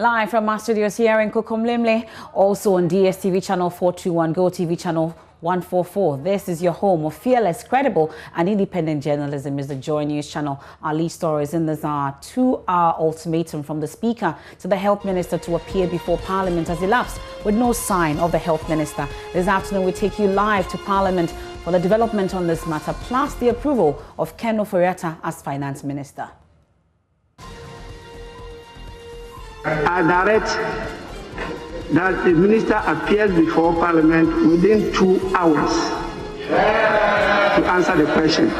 Live from our studios here in Kokomlemle, also on DSTV channel 421, Go TV channel 144. This is your home of fearless, credible, and independent journalism. Is the Joy News channel. Our lead stories in this hour: 2-hour ultimatum from the Speaker to the Health Minister to appear before Parliament has elapsed with no sign of the Health Minister. This afternoon, we take you live to Parliament for the development on this matter, plus the approval of Ken Oforiatta as Finance Minister. I direct that the minister appears before Parliament within 2 hours to answer the question.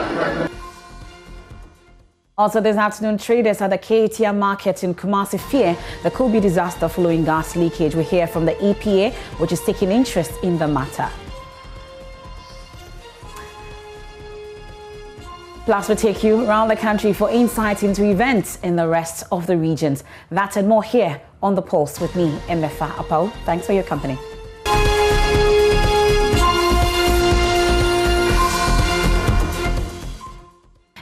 Also this afternoon, traders at the KTM market in Kumasi fear there could be disaster following gas leakage. We hear from the EPA, which is taking interest in the matter. Plus, we take you around the country for insight into events in the rest of the regions. That and more here on The Pulse with me, Emefa Apau. Thanks for your company.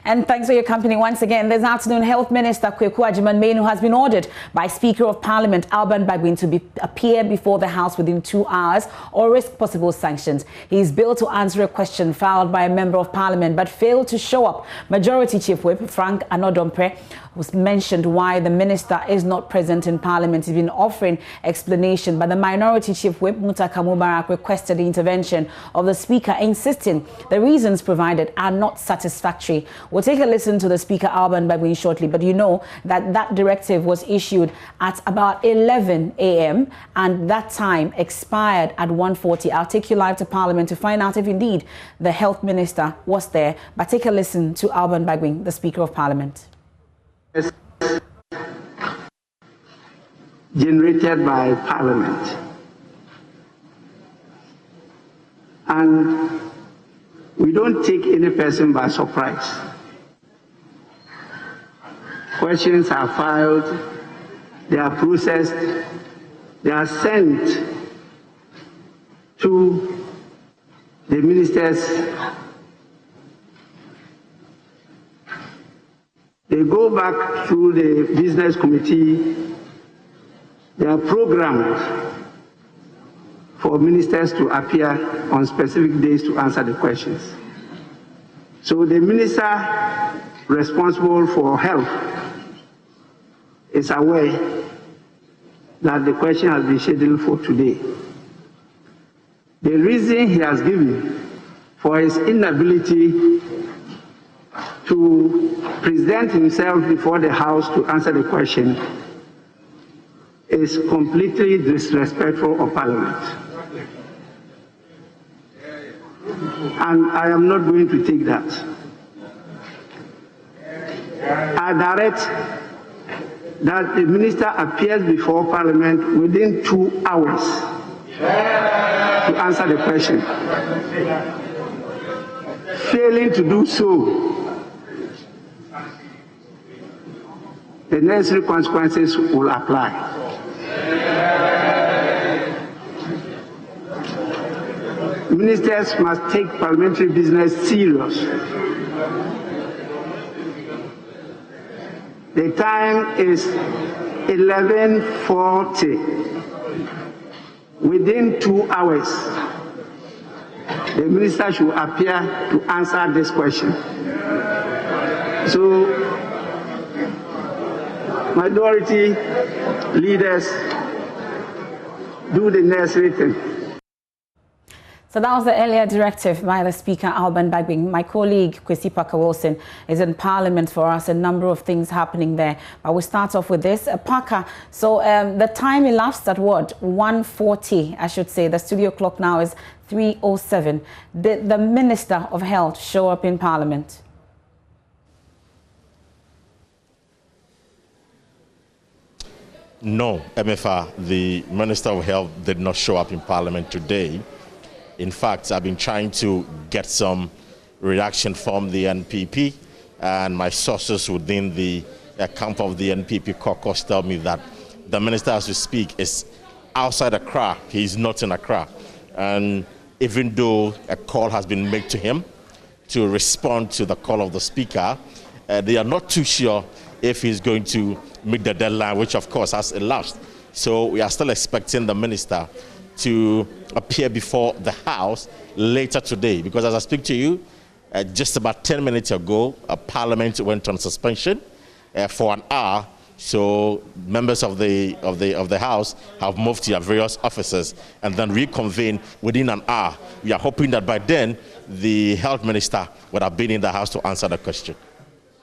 And thanks for your company once again. This afternoon, Health Minister Kweku Agyeman-Manu has been ordered by Speaker of Parliament Alban Bagwin to appear before the House within 2 hours or risk possible sanctions. He is billed to answer a question filed by a member of Parliament but failed to show up. Majority Chief Whip Frank Anodompre was mentioned why the minister is not present in Parliament. He's been offering explanation, but the Minority Chief Whip Mutaka Mubarak requested the intervention of the Speaker, insisting the reasons provided are not satisfactory. We'll take a listen to the Speaker Alban Bagwin shortly, but you know that that directive was issued at about 11 a.m. and that time expired at 1:40. I'll take you live to Parliament to find out if indeed the Health Minister was there. But take a listen to Alban Bagwin, the Speaker of Parliament. Generated by Parliament, and we don't take any person by surprise. Questions are filed, they are processed, they are sent to the ministers. They go back through the business committee. They are programmed for ministers to appear on specific days to answer the questions. So the minister responsible for health is aware that the question has been scheduled for today. The reason he has given for his inability to present himself before the House to answer the question is completely disrespectful of Parliament. And I am not going to take that. I direct that the minister appears before Parliament within 2 hours to answer the question. Failing to do so, the necessary consequences will apply. Ministers must take parliamentary business serious. The time is 11:40. Within 2 hours, the minister should appear to answer this question. So, majority leaders, do the necessary thing. So that was the earlier directive by the Speaker, Alban Bagwin. My colleague, Kwesi Parker-Wilson, is in Parliament for us. A number of things happening there. But we'll start off with this. Parker, so the time elapsed at what? 1:40, I should say. The studio clock now is 3:07. Did the Minister of Health show up in Parliament? No, MFA, the Minister of Health did not show up in Parliament today. In fact, I've been trying to get some reaction from the NPP, and my sources within the camp of the NPP caucus tell me that the minister, as we speak, is outside Accra. He's not in Accra. And even though a call has been made to him to respond to the call of the Speaker, they are not too sure if he's going to meet the deadline, which of course has elapsed. So we are still expecting the minister to appear before the House later today, because as I speak to you, just about 10 minutes ago, Parliament went on suspension for an hour. So members of the House have moved to their various offices and then reconvene within an hour. We are hoping that by then the health minister would have been in the House to answer the question.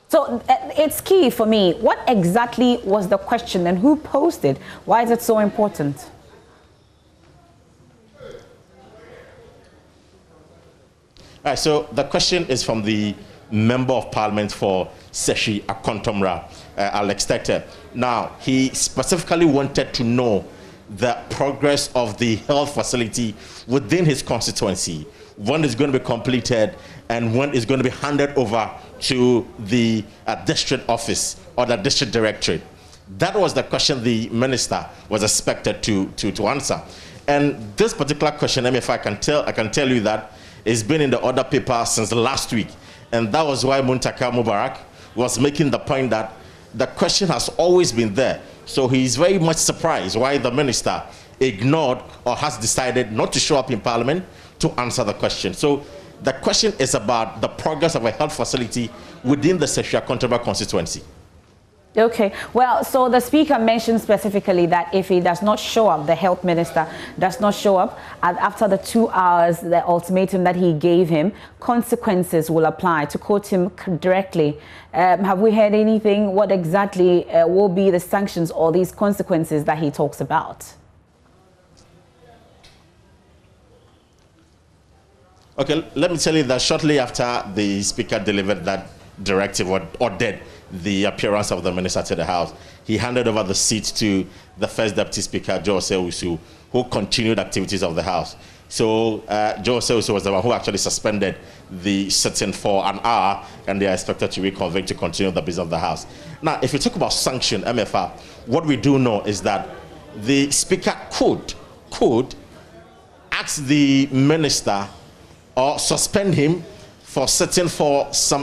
So it's key for me. What exactly was the question and who posed it? Why is it so important? All right, so the question is from the Member of Parliament for Seshi Akontomra, Alex Tete. Now, he specifically wanted to know the progress of the health facility within his constituency, when it's going to be completed and when it's going to be handed over to the district office or the district directorate. That was the question the minister was expected to answer. And this particular question, if I can tell you that it's been in the order paper since last week. And that was why Muntaka Mubarak was making the point that the question has always been there. So he's very much surprised why the minister ignored or has decided not to show up in Parliament to answer the question. So the question is about the progress of a health facility within the Seshi Akontomra constituency. Okay, well, so the speaker mentioned specifically that if he does not show up, the health minister does not show up, and after the 2 hours, the ultimatum that he gave him, consequences will apply. To quote him directly, have we heard anything? What exactly will be the sanctions or these consequences that he talks about? Okay, let me tell you that shortly after the speaker delivered that directive or ordered the appearance of the minister to the House, he handed over the seat to the first deputy speaker, Joe Osei-Usu, who continued activities of the House. So Joe Osei-Usu was the one who actually suspended the sitting for an hour, and they are expected to reconvene to continue the business of the House. Now, if you talk about sanction, MFR, what we do know is that the speaker could ask the minister or suspend him for sitting for some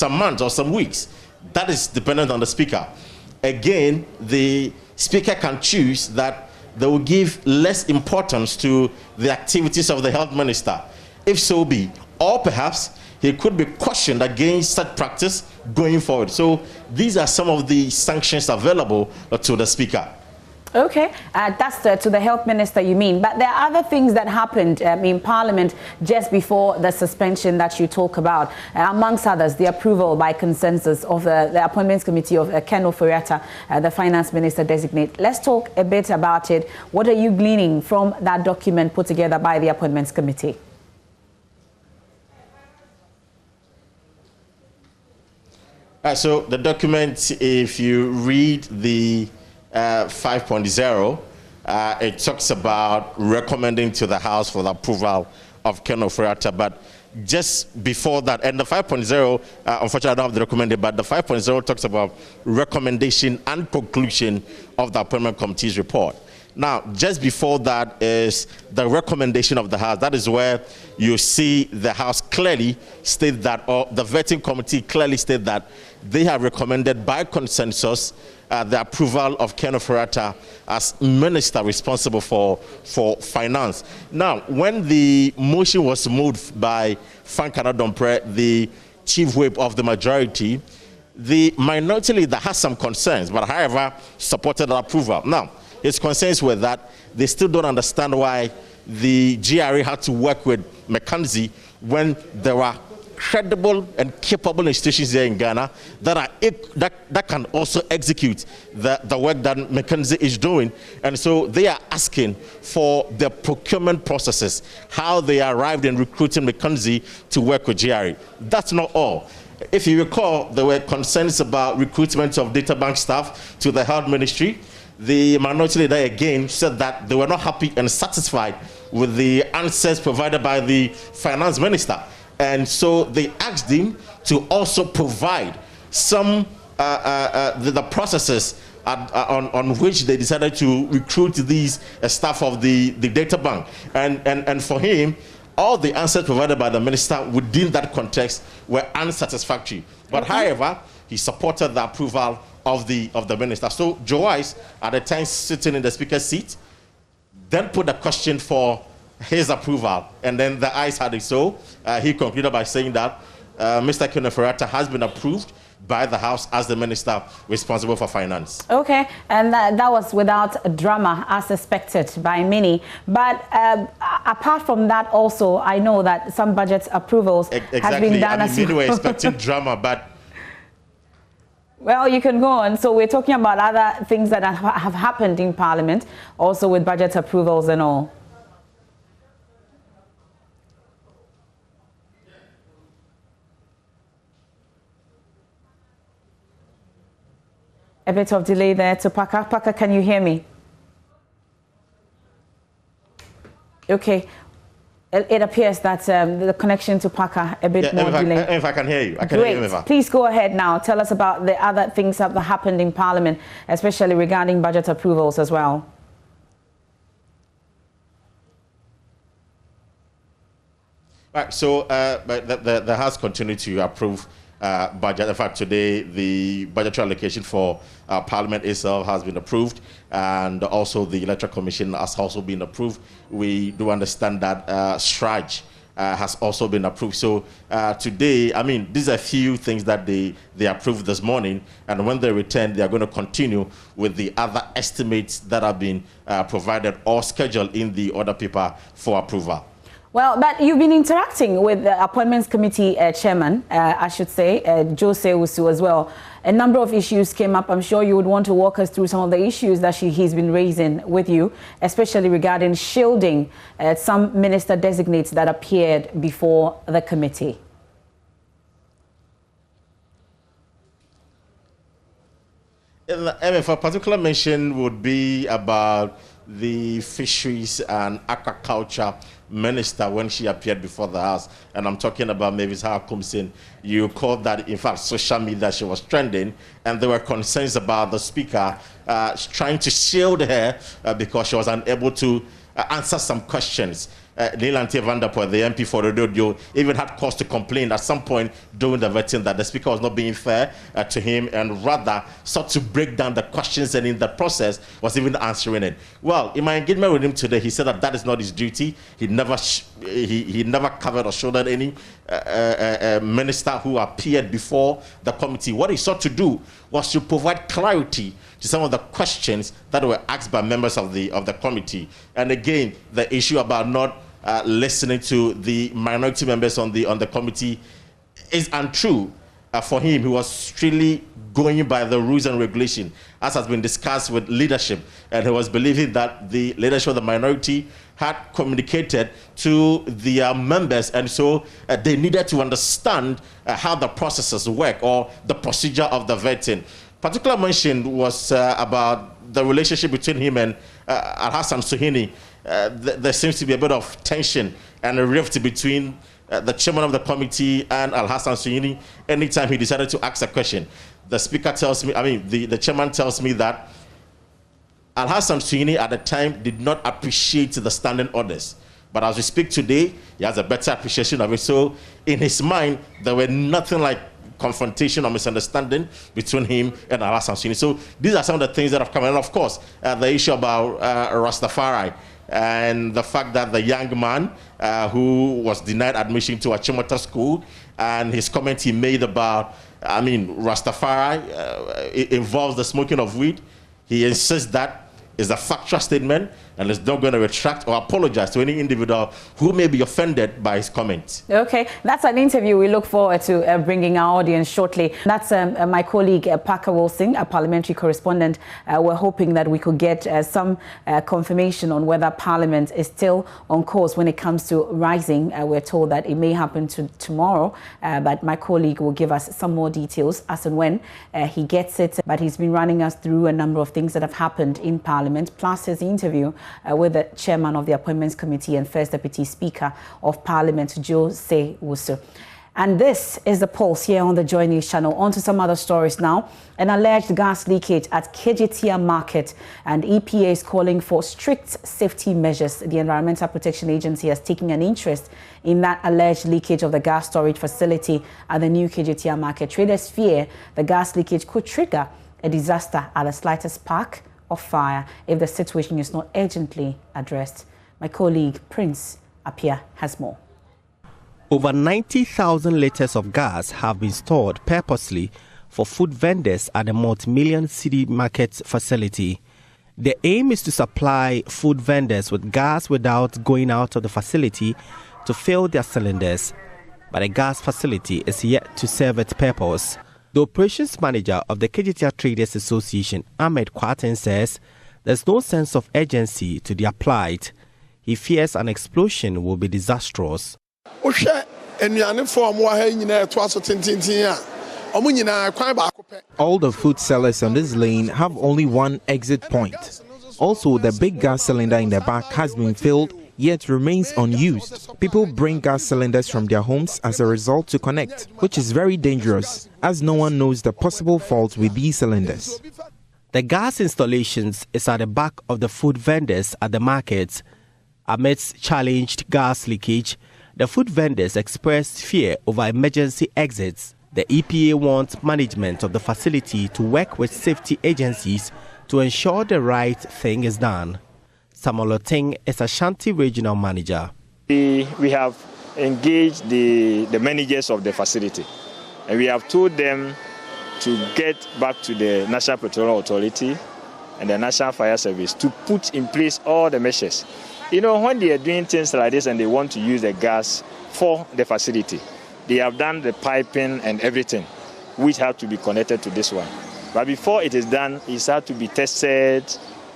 months or some weeks. That is dependent on the speaker. Again, the speaker can choose that they will give less importance to the activities of the health minister, if so be, or perhaps he could be cautioned against such practice going forward. So these are some of the sanctions available to the speaker. Okay, that's to the health minister, you mean. But there are other things that happened in Parliament just before the suspension that you talk about. Amongst others, the approval by consensus of the Appointments Committee of Ken Ofori-Atta, the Finance Minister designate. Let's talk a bit about it. What are you gleaning from that document put together by the Appointments Committee? So the document, if you read the 5.0, it talks about recommending to the House for the approval of Ken Ofori-Atta, but just before that, and the 5.0, unfortunately I don't have the recommended, but the 5.0 talks about recommendation and conclusion of the Appointment Committee's report. Now, just before that is the recommendation of the House. That is where you see the House clearly state that, or the vetting committee clearly state that they have recommended by consensus the approval of Ken Ofori-Atta as minister responsible for finance. Now, when the motion was moved by Fankana Dompre, the chief whip of the majority, the minority leader has some concerns, but however supported the approval. Now, his concerns were that they still don't understand why the GRA had to work with McKinsey when there are credible and capable institutions here in Ghana that can also execute the work that McKinsey is doing. And so they are asking for the procurement processes, how they arrived in recruiting McKinsey to work with GRA. That's not all. If you recall, there were concerns about recruitment of data bank staff to the health ministry. The minority leader again said that they were not happy and satisfied with the answers provided by the finance minister. And so they asked him to also provide some the processes on which they decided to recruit these staff of the data bank. And for him, all the answers provided by the minister within that context were unsatisfactory. But however, he supported the approval of the minister. So Joe Wise, at the time sitting in the speaker's seat, then put the question for his approval, and then the ayes had it. So he concluded by saying that Mr. Kene-Ferrata has been approved by the House as the minister responsible for finance. Okay, and that was without drama, as expected by many. But apart from that, also, I know that some budget approvals have been done. I mean, many were expecting drama, but... Well, you can go on. So we're talking about other things that have happened in Parliament, also with budget approvals and all. A bit of delay there to Parker. Parker, can you hear me? Okay. It appears that the connection to Parker a bit more delayed. If I can hear you, I can hear you. Please go ahead now. Tell us about the other things that have happened in Parliament, especially regarding budget approvals as well. Right. So the House continued to approve budget. In fact, today the budgetary allocation for Parliament itself has been approved, and also the Electoral Commission has also been approved. We do understand that Straj has also been approved. So today, I mean, these are a few things that they approved this morning, and when they return, they are going to continue with the other estimates that have been provided or scheduled in the order paper for approval. Well, but you've been interacting with the Appointments Committee chairman, I should say, Jose Wusu as well. A number of issues came up. I'm sure you would want to walk us through some of the issues that he's been raising with you, especially regarding shielding some minister designates that appeared before the committee. For a particular mention would be about the fisheries and aquaculture minister when she appeared before the House, and I'm talking about Mavis Hakumsin. You called that, in fact, social media, she was trending, and there were concerns about the speaker trying to shield her because she was unable to answer some questions. Neelanthi Vanderpoel, the MP for Ododio, even had cause to complain at some point during the vetting that the speaker was not being fair to him, and rather sought to break down the questions, and in the process was even answering it. Well, in my engagement with him today, he said that that is not his duty. He never covered or shouldered any minister who appeared before the committee. What he sought to do was to provide clarity to some of the questions that were asked by members of the committee. And again, the issue about not listening to the minority members on the committee is untrue. For him, he was strictly going by the rules and regulation, as has been discussed with leadership, and he was believing that the leadership of the minority had communicated to their members, and so they needed to understand how the processes work or the procedure of the vetting. Particular mention was about the relationship between him and Al-Hassan Suhini. There seems to be a bit of tension and a rift between the chairman of the committee and Al-Hassan Suhini. Anytime he decided to ask a question, the speaker tells me, I mean, the chairman tells me that Al-Hassan Suhini at the time did not appreciate the standing orders. But as we speak today, he has a better appreciation of it. So in his mind, there were nothing like confrontation or misunderstanding between him and Al-Hassan Suhini. So these are some of the things that have come. And of course, the issue about Rastafari and the fact that the young man who was denied admission to a Chimota school, and his comment he made about, I mean, Rastafari it involves the smoking of weed. He insists that is a factual statement and is not going to retract or apologize to any individual who may be offended by his comments. Okay, that's an interview we look forward to bringing our audience shortly. That's my colleague Parker Wilson, a parliamentary correspondent. We're hoping that we could get some confirmation on whether Parliament is still on course when it comes to rising. We're told that it may happen tomorrow, but my colleague will give us some more details as and when he gets it. But he's been running us through a number of things that have happened in Parliament, plus his interview with the chairman of the Appointments Committee and First Deputy Speaker of Parliament, Jose Wusu. And this is the pulse here on the JoyNews channel. On to some other stories now. An alleged gas leakage at Kejetia Market, and EPA is calling for strict safety measures. The Environmental Protection Agency has taken an interest in that alleged leakage of the gas storage facility at the new Kejetia Market. Traders fear the gas leakage could trigger a disaster at the slightest spark of fire if the situation is not urgently addressed. My colleague Prince Appiah has more. Over 90,000 litres of gas have been stored purposely for food vendors at the multi-million city market facility. The aim is to supply food vendors with gas without going out of the facility to fill their cylinders. But the gas facility is yet to serve its purpose. The operations manager of the Kejetia Traders Association, Ahmed Kwaten, says there's no sense of urgency to their plight. He fears an explosion will be disastrous. All the food sellers on this lane have only one exit point. Also, the big gas cylinder in the back has been filled, yet remains unused. People bring gas cylinders from their homes as a result to connect, which is very dangerous, as no one knows the possible fault with these cylinders. The gas installations is at the back of the food vendors at the markets. Amidst challenged gas leakage, the food vendors expressed fear over emergency exits. The EPA wants management of the facility to work with safety agencies to ensure the right thing is done. Samuel Oting is Ashanti Regional Manager. We have engaged the managers of the facility, and we have told them to get back to the National Petroleum Authority and the National Fire Service to put in place all the measures. You know, when they are doing things like this and they want to use the gas for the facility, they have done the piping and everything, which have to be connected to this one. But before it is done, it has to be tested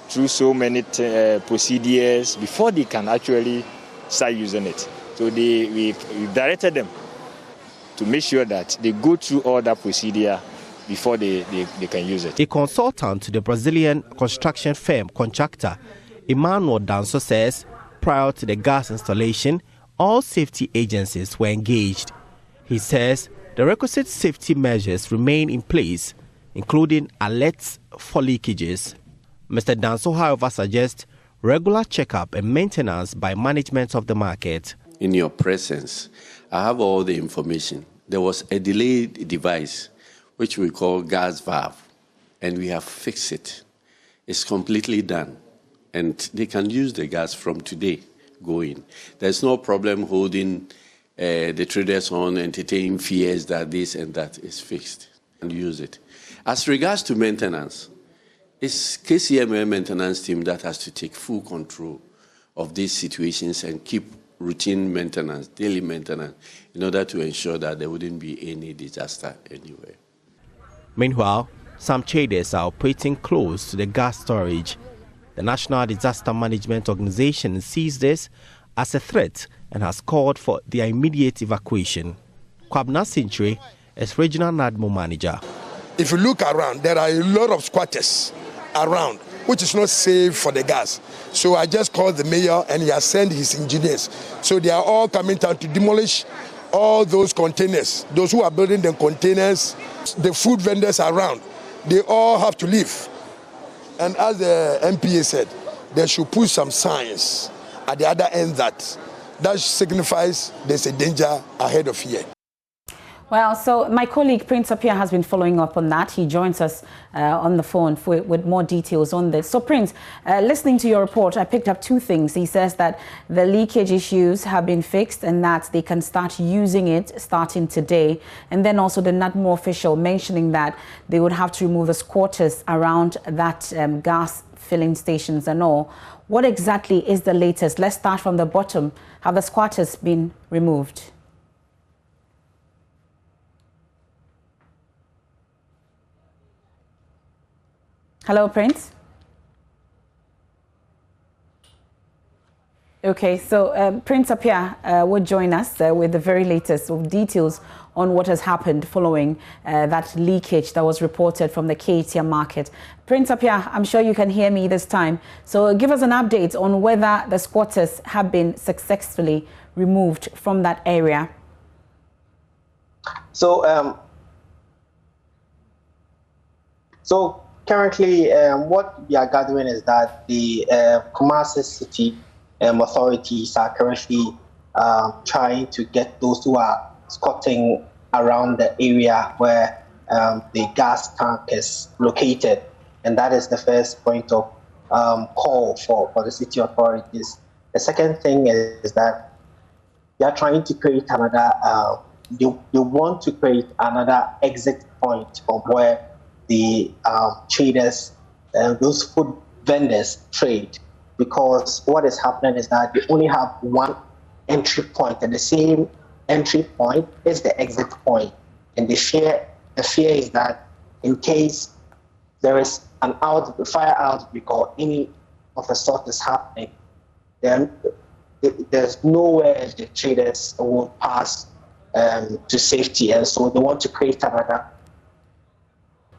through so many procedures before they can actually start using it. So we directed them to make sure that they go through all that procedure before they can use it. A consultant to the Brazilian construction firm Contractor, Emmanuel Danso, says prior to the gas installation, all safety agencies were engaged. He says the requisite safety measures remain in place, including alerts for leakages. Mr. Danso, however, suggests regular checkup and maintenance by management of the market. In your presence, I have all the information. There was a delayed device, which we call gas valve, and we have fixed it. It's completely done, and they can use the gas from today going. There's no problem holding the traders on, entertaining fears that this and that is fixed, and use it. As regards to maintenance, it's KCMA maintenance team that has to take full control of these situations and keep routine maintenance, daily maintenance, in order to ensure that there wouldn't be any disaster anywhere. Meanwhile, some traders are operating close to the gas storage. The National Disaster Management Organization sees this as a threat and has called for their immediate evacuation. Kwabna Sintry is Regional NADMO Manager. If you look around, there are a lot of squatters around, which is not safe for the gas. So I just called the mayor and he has sent his engineers. So they are all coming down to demolish all those containers. Those who are building the containers, the food vendors around, they all have to leave. And as the MPA said, they should put some signs at the other end that signifies there's a danger ahead of here. Well, so my colleague Prince Appiah has been following up on that. He joins us on the phone with more details on this. So Prince, listening to your report, I picked up two things. He says that the leakage issues have been fixed and that they can start using it starting today. And then also the NADMO official mentioning that they would have to remove the squatters around that gas filling stations and all. What exactly is the latest? Let's start from the bottom. Have the squatters been removed? Hello, Prince. Okay, so Prince Appiah will join us with the very latest details on what has happened following that leakage that was reported from the Kejetia market. Prince Appiah, I'm sure you can hear me this time. So give us an update on whether the squatters have been successfully removed from that area. So currently, what we are gathering is that the Kumasi City authorities are currently trying to get those who are squatting around the area where the gas tank is located. And that is the first point of call for the city authorities. The second thing is that they are trying to create another, they want to create another exit point from where the traders, those food vendors trade, because what is happening is that they only have one entry point, and the same entry point is the exit point. And the fear is that in case there is an fire outbreak or any of the sort is happening, then there's nowhere the traders will pass to safety, and so they want to create another.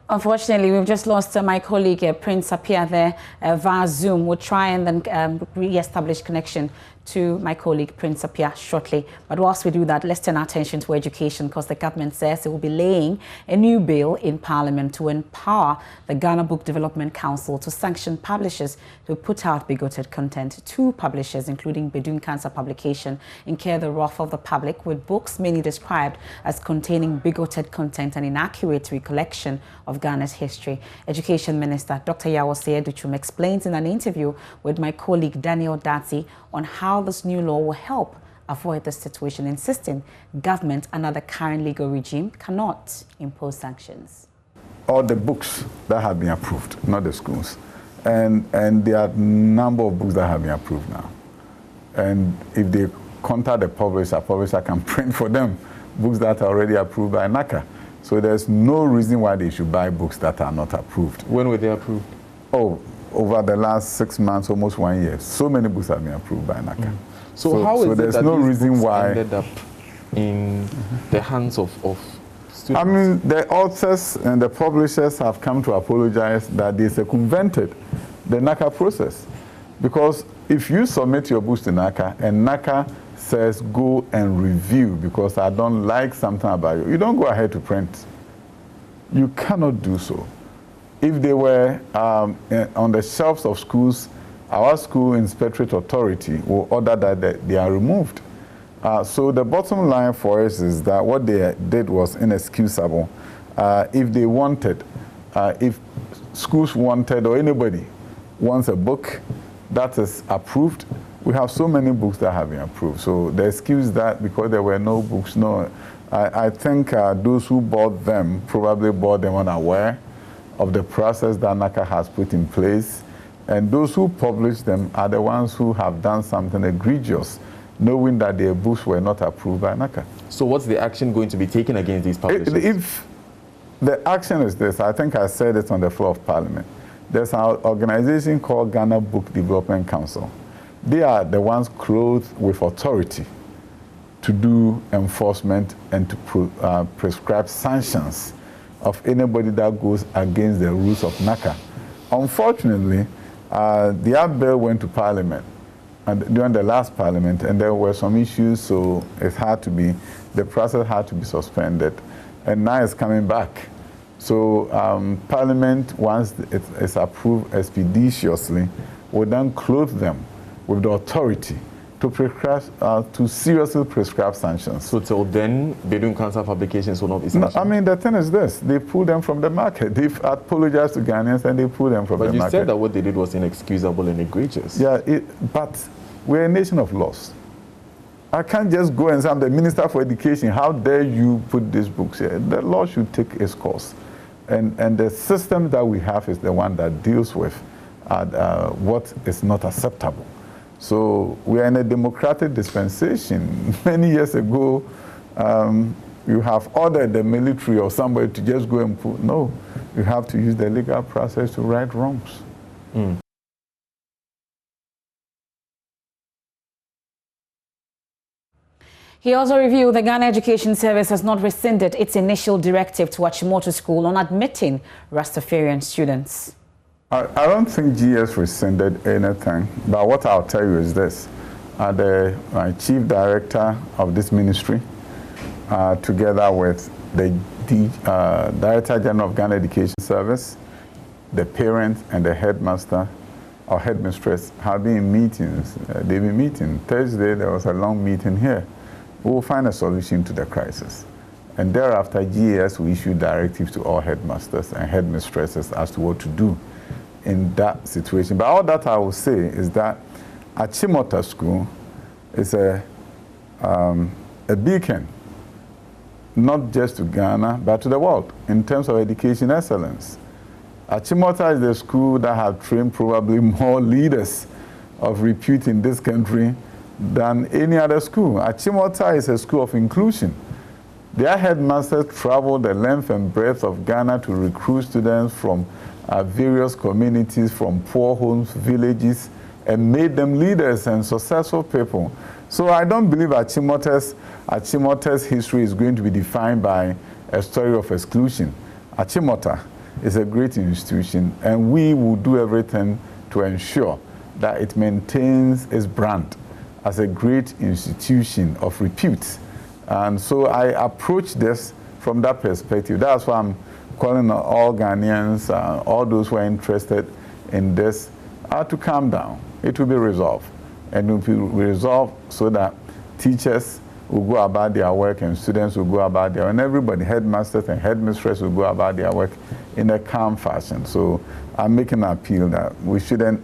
Unfortunately, we've just lost my colleague, Prince Appiah, there via Zoom. We'll try and then re-establish connection to my colleague, Prince Appiah, shortly. But whilst we do that, let's turn our attention to education, because the government says it will be laying a new bill in Parliament to empower the Ghana Book Development Council to sanction publishers who put out bigoted content. 2 publishers, including Bedun Cancer Publication, incur the wrath of the public with books mainly described as containing bigoted content and inaccurate recollection of Ghana's history. Education Minister Dr. Yawose Educhum explains in an interview with my colleague Daniel Dati on how this new law will help avoid this situation, insisting government under the current legal regime cannot impose sanctions. All the books that have been approved, not the schools. And there are a number of books that have been approved now. And if they contact the publisher can print for them books that are already approved by NACA. So there's no reason why they should buy books that are not approved. When were they approved? Oh, over the last 6 months, almost 1 year. So many books have been approved by NACA. So how is it there's that no these reason books why ended up in the hands of students? I mean, the authors and the publishers have come to apologize that they circumvented the NACA process. Because if you submit your books to NACA and NACA says go and review because I don't like something about you, you don't go ahead to print. You cannot do so. If they were on the shelves of schools, our school inspectorate authority will order that they are removed. So the bottom line for us is that what they did was inexcusable. If they wanted, if schools wanted or anybody wants a book that is approved, we have so many books that have been approved. So the excuse that because there were no books, no. I think those who bought them probably bought them unaware of the process that NACA has put in place. And those who publish them are the ones who have done something egregious, knowing that their books were not approved by NACA. So what's the action going to be taken against these publishers? If the action is this, I think I said it on the floor of Parliament. There's an organization called Ghana Book Development Council. They are the ones clothed with authority to do enforcement and to prescribe sanctions of anybody that goes against the rules of NACA. Unfortunately, the bill went to Parliament during the last Parliament, and there were some issues, so the process had to be suspended, and now it's coming back. So Parliament, once it's approved expeditiously, will then clothe them with the authority to prescribe, to seriously prescribe sanctions. So till then, Bedun Cancer Publications will not be sanctioned? No, I mean, the thing is this, they pull them from the market. They've apologized to Ghanaians and they pull them from the market. But you said that what they did was inexcusable and egregious. Yeah, but we're a nation of laws. I can't just go and say, I'm the Minister for Education, how dare you put these books here? The law should take its course. And the system that we have is the one that deals with what is not acceptable. So we are in a democratic dispensation. Many years ago, you have ordered the military or somebody to just go and put, no, you have to use the legal process to right wrongs. Mm. He also revealed the Ghana Education Service has not rescinded its initial directive to Achimota School on admitting Rastafarian students. I don't think GS rescinded anything, but what I'll tell you is this. The chief director of this ministry, together with the Director General of Ghana Education Service, the parents and the headmaster or headmistress have been in meetings. They've been meeting. Thursday, there was a long meeting here. We will find a solution to the crisis. And thereafter, GAS will issue directives to all headmasters and headmistresses as to what to do in that situation. But all that I will say is that Achimota School is a beacon, not just to Ghana, but to the world in terms of education excellence. Achimota is the school that has trained probably more leaders of repute in this country than any other school. Achimota is a school of inclusion. Their headmasters travel the length and breadth of Ghana to recruit students from various communities, from poor homes, villages, and made them leaders and successful people. So I don't believe Achimota's history is going to be defined by a story of exclusion. Achimota is a great institution, and we will do everything to ensure that it maintains its brand as a great institution of repute. And so I approach this from that perspective. That's why I'm calling on all Ghanaians, all those who are interested in this, to calm down. It will be resolved. And it will be resolved so that teachers will go about their work and students will go about their work, and everybody, headmasters and headmistresses, will go about their work in a calm fashion. So I'm making an appeal that we shouldn't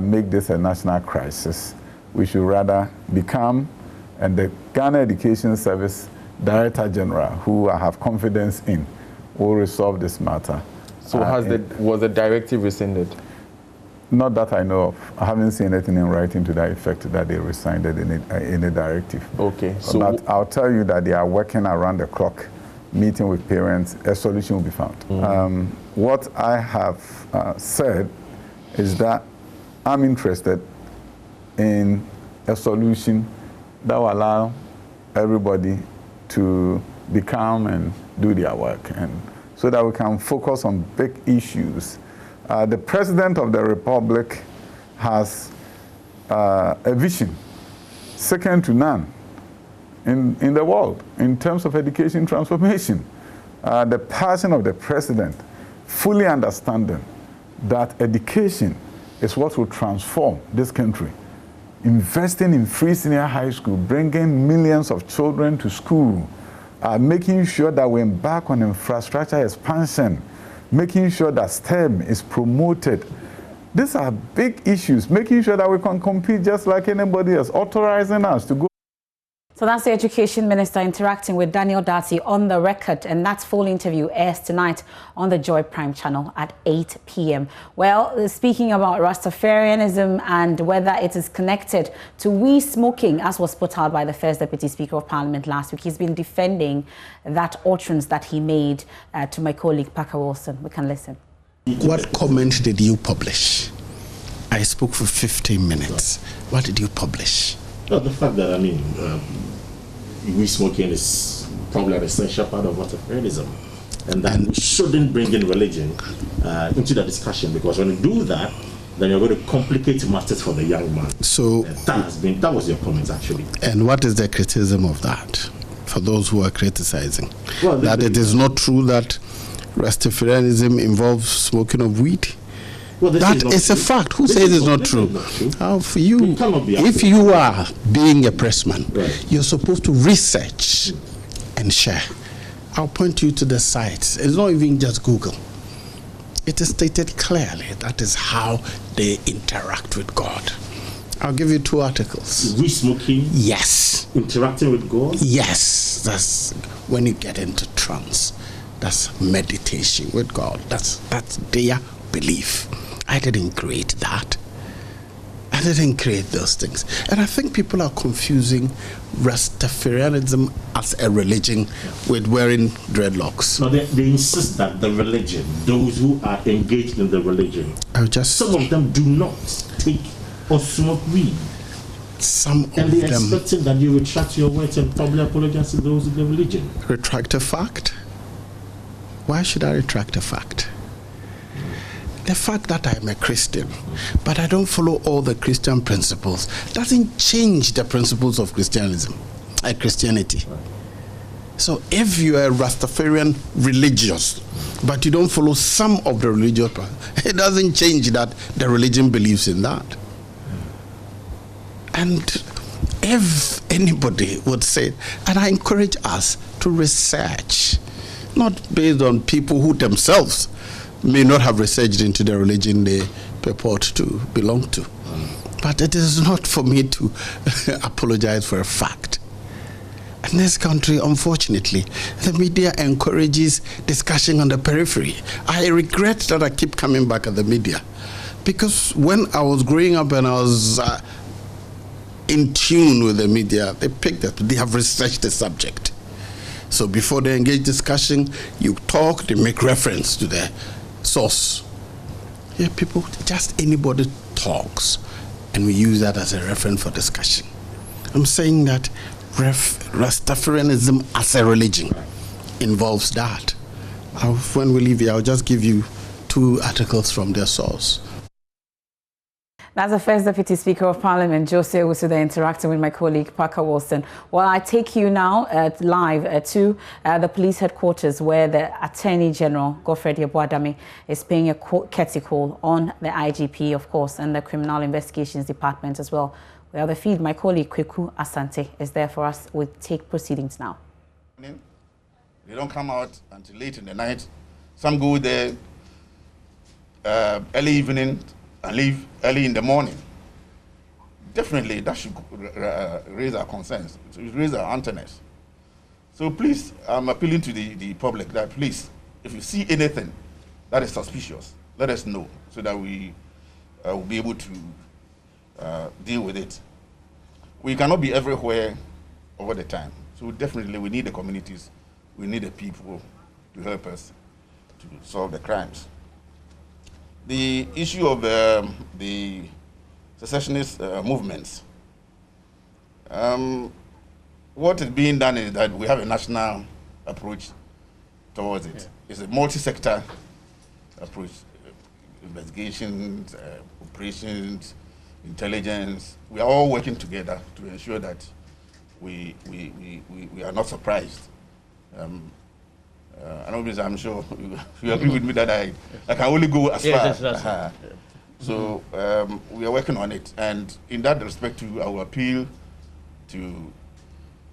make this a national crisis. We should rather be calm, and the Ghana Education Service Director General, who I have confidence in, will resolve this matter. So was the directive rescinded? Not that I know of. I haven't seen anything in writing to that effect that they rescinded in a directive. Okay. So but I'll tell you that they are working around the clock, meeting with parents. A solution will be found. What I have said is that I'm interested in a solution that will allow everybody to be calm and do their work, and so that we can focus on big issues. The President of the Republic has a vision second to none in the world in terms of education transformation. The passion of the President, fully understanding that education is what will transform this country. Investing in free senior high school, bringing millions of children to school, making sure that we embark on infrastructure expansion, making sure that STEM is promoted. These are big issues, making sure that we can compete just like anybody else, authorizing us to go. So that's the Education Minister interacting with Daniel Darcy on the record, and that full interview airs tonight on the Joy Prime channel at 8 p.m. Well, speaking about Rastafarianism and whether it is connected to weed smoking, as was put out by the First Deputy Speaker of Parliament last week, he's been defending that utterance that he made to my colleague Parker Wilson. We can listen. What comment did you publish? I spoke for 15 minutes. What did you publish? No, the fact that, weed smoking is probably an essential part of Rastafarianism, and that we shouldn't bring in religion into the discussion, because when you do that, then you're going to complicate matters for the young man. So that was your comment, actually. And what is the criticism of that for those who are criticizing? Well, that it is not true that Rastafarianism involves smoking of weed? Well, that is a fact. Who says it's not true? How for you? If you are being a pressman, right, you're supposed to research and share. I'll point you to the sites. It's not even just Google. It is stated clearly that is how they interact with God. I'll give you 2 articles. Weed smoking? Yes. Interacting with God? Yes. That's when you get into trance. That's meditation with God. That's their belief. I didn't create that. I didn't create those things. And I think people are confusing Rastafarianism as a religion with wearing dreadlocks. No, they insist that the religion, those who are engaged in the religion, some of them do not take or smoke weed. And they're expecting that you retract your words and probably apologize to those in the religion. Retract a fact? Why should I retract a fact? The fact that I'm a Christian, but I don't follow all the Christian principles, doesn't change the principles of Christianity. So if you are a Rastafarian religious, but you don't follow some of the religious, it doesn't change that the religion believes in that. And if anybody would say, and I encourage us to research, not based on people who themselves may not have researched into the religion they purport to belong to. But it is not for me to apologize for a fact. In this country, unfortunately, the media encourages discussion on the periphery. I regret that I keep coming back at the media, because when I was growing up and I was in tune with the media, they picked up, they have researched the subject. So before they engage discussion, you talk, they make reference to the source. Yeah, people, just anybody talks, and we use that as a reference for discussion. I'm saying that Rastafarianism as a religion involves that. When we leave here, I'll just give you 2 articles from their source. That's the first Deputy Speaker of Parliament, Jose Usuda, interacting with my colleague, Parker Wilson. Well, I take you now live to the police headquarters, where the Attorney General, Godfred Yeboadame, is paying a courtesy call on the IGP, of course, and the Criminal Investigations Department as well. We have the feed. My colleague, Kweku Asante, is there for us. We'll take proceedings now. They don't come out until late in the night. Some go there early evening and leave early in the morning. Definitely, that should raise our concerns, raise our antennas. So please, I'm appealing to the public that please, if you see anything that is suspicious, let us know so that we will be able to deal with it. We cannot be everywhere over the time. So definitely we need the communities, we need the people to help us to solve the crimes. The issue of the secessionist movements, what is being done is that we have a national approach towards it. It's a multi-sector approach, investigations, operations, intelligence. We are all working together to ensure that we are not surprised. I'm sure you agree with me that I can only go as far. So we are working on it, and in that respect too, I will appeal to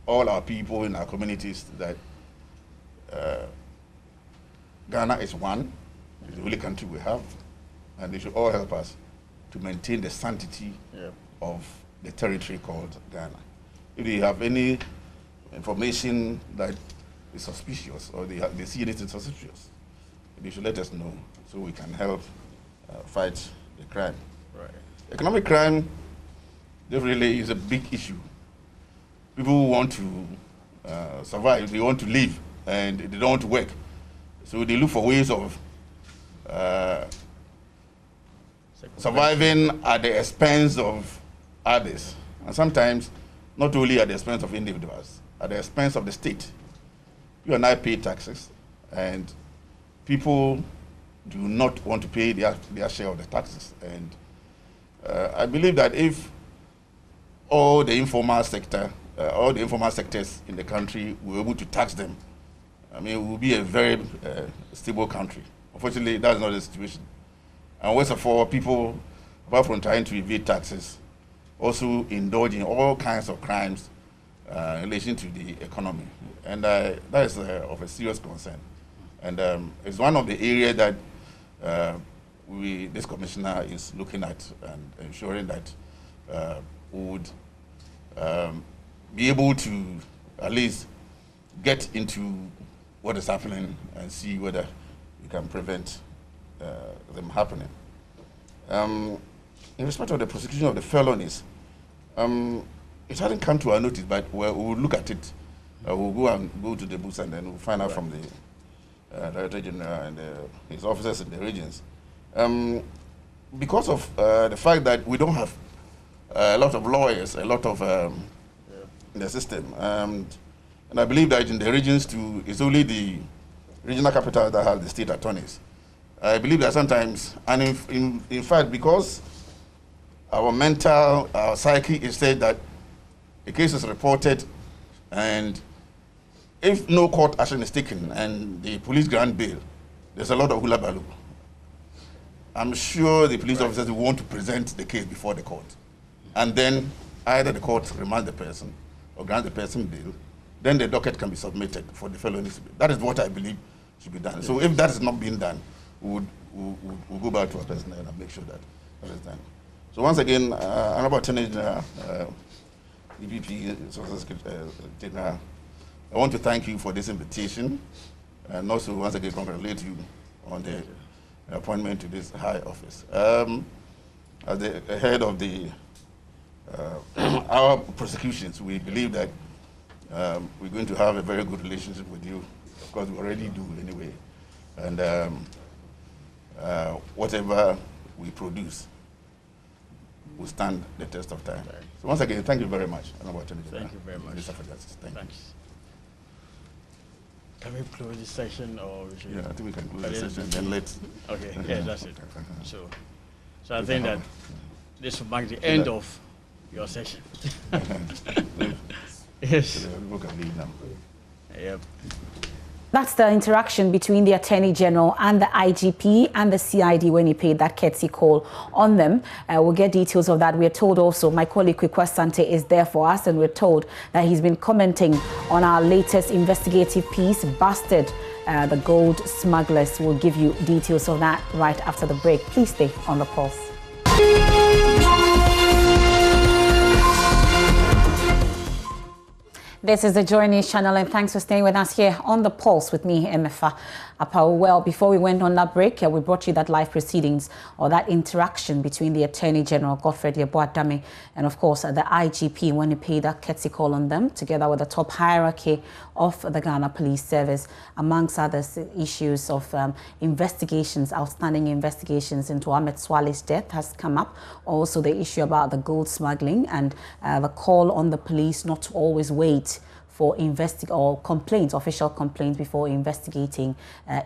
all our people in our communities that Ghana is one, it's the only country we have, and they should all help us to maintain the sanctity of the territory called Ghana. If they have any information that is suspicious or they see anything suspicious, they should let us know so we can help fight the crime. Right. Economic crime definitely is a big issue. People want to survive, they want to live, and they don't want to work. So they look for ways of surviving at the expense of others. And sometimes, not only at the expense of individuals, at the expense of the state. You and I pay taxes, and people do not want to pay their share of the taxes. And I believe that if all the informal sectors in the country were able to tax them, I mean, it will be a very stable country. Unfortunately, that's not the situation. And worst of all, people, apart from trying to evade taxes, also indulge in all kinds of crimes in relation to the economy. And that is of a serious concern. And it's one of the areas that this commissioner is looking at and ensuring that we would be able to at least get into what is happening and see whether we can prevent them happening. In respect of the prosecution of the felonies, it hasn't come to our notice, but we'll look at it. We'll go to the books and then we'll find out from the Director General and his officers in the regions. Because of the fact that we don't have a lot of lawyers, a lot of in the system, and I believe that in the regions too, it's only the regional capitals that have the state attorneys. I believe that sometimes, and in fact, because our psyche is said that a case is reported, and if no court action is taken and the police grant bail, there's a lot of hula baloo. I'm sure the police officers will want to present the case before the court. And then either the court remands the person or grants the person bail, then the docket can be submitted for the felonies. That is what I believe should be done. So if that is not being done, we'll go back to our personnel and make sure that that is done. So once again, Honorable Attorney General, EPP, General, I want to thank you for this invitation, and also once again congratulate you on the appointment to this high office. As the head of our prosecutions, we believe that we're going to have a very good relationship with you. Of course, we already do anyway. And whatever we produce will stand the test of time. So once again, thank you very much. Thank you very much. Minister for Justice. Thanks. Can we close this session, or we should? Yeah, I think we can close the session. Then let's. Okay. Yeah, that's it. So I think that this will mark the end of your session. Yes. People can leave now. Yep. That's the interaction between the Attorney General and the IGP and the CID when he paid that courtesy call on them. We'll get details of that. We're told also, my colleague Kwekwa Sante is there for us, and we're told that he's been commenting on our latest investigative piece, Busted the Gold Smugglers. We'll give you details of that right after the break. Please stay on the pulse. This is the JoyNews channel, and thanks for staying with us here on The Pulse with me, Emefa Apao. Well, before we went on that break, we brought you that live proceedings, or that interaction between the Attorney General, Godfred Yeboah-Dame, and of course the IGP when he paid that courtesy call on them, together with the top hierarchy of the Ghana Police Service, amongst others issues of investigations, outstanding investigations into Ahmed Swale's death has come up. Also the issue about the gold smuggling and the call on the police not to always wait for complaints, official complaints, before investigating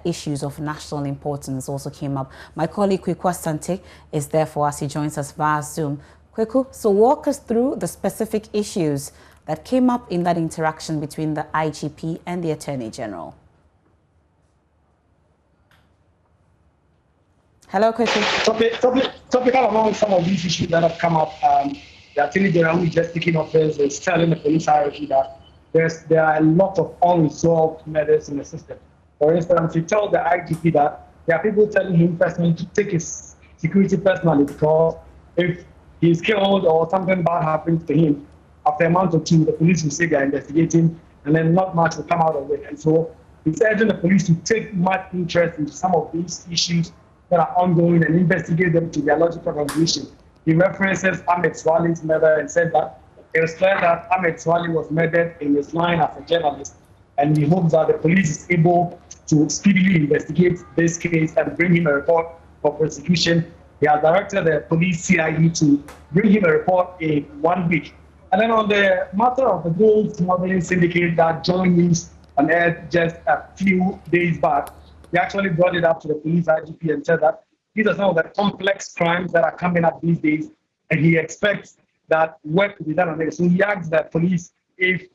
issues of national importance also came up. My colleague Kwekwa Sante is there for us. He joins us via Zoom. Kweku, so walk us through the specific issues that came up in that interaction between the IGP and the Attorney General. Hello, Kweku. Topical among some of these issues that have come up, the Attorney General, who is just taking office, is telling the police hierarchy that there are a lot of unresolved matters in the system. For instance, he told the IGP that there are people telling him personally to take his security personally, because if he's killed or something bad happens to him, after a month or two, the police will say they're investigating, and then not much will come out of it. And so he's urging the police to take much interest into some of these issues that are ongoing and investigate them to their logical conclusion. He references Ahmed Swale's murder and said that it was clear that Ahmed Swale was murdered in his line as a journalist, and he hopes that the police is able to speedily investigate this case and bring him a report for prosecution. He has directed the police CID to bring him a report in 1 week. And then on the matter of the gold smuggling syndicate that JoyNews aired just a few days back, he actually brought it up to the police IGP and said that these are some of the complex crimes that are coming up these days, and he expects that work to be done on it. So he asked the police if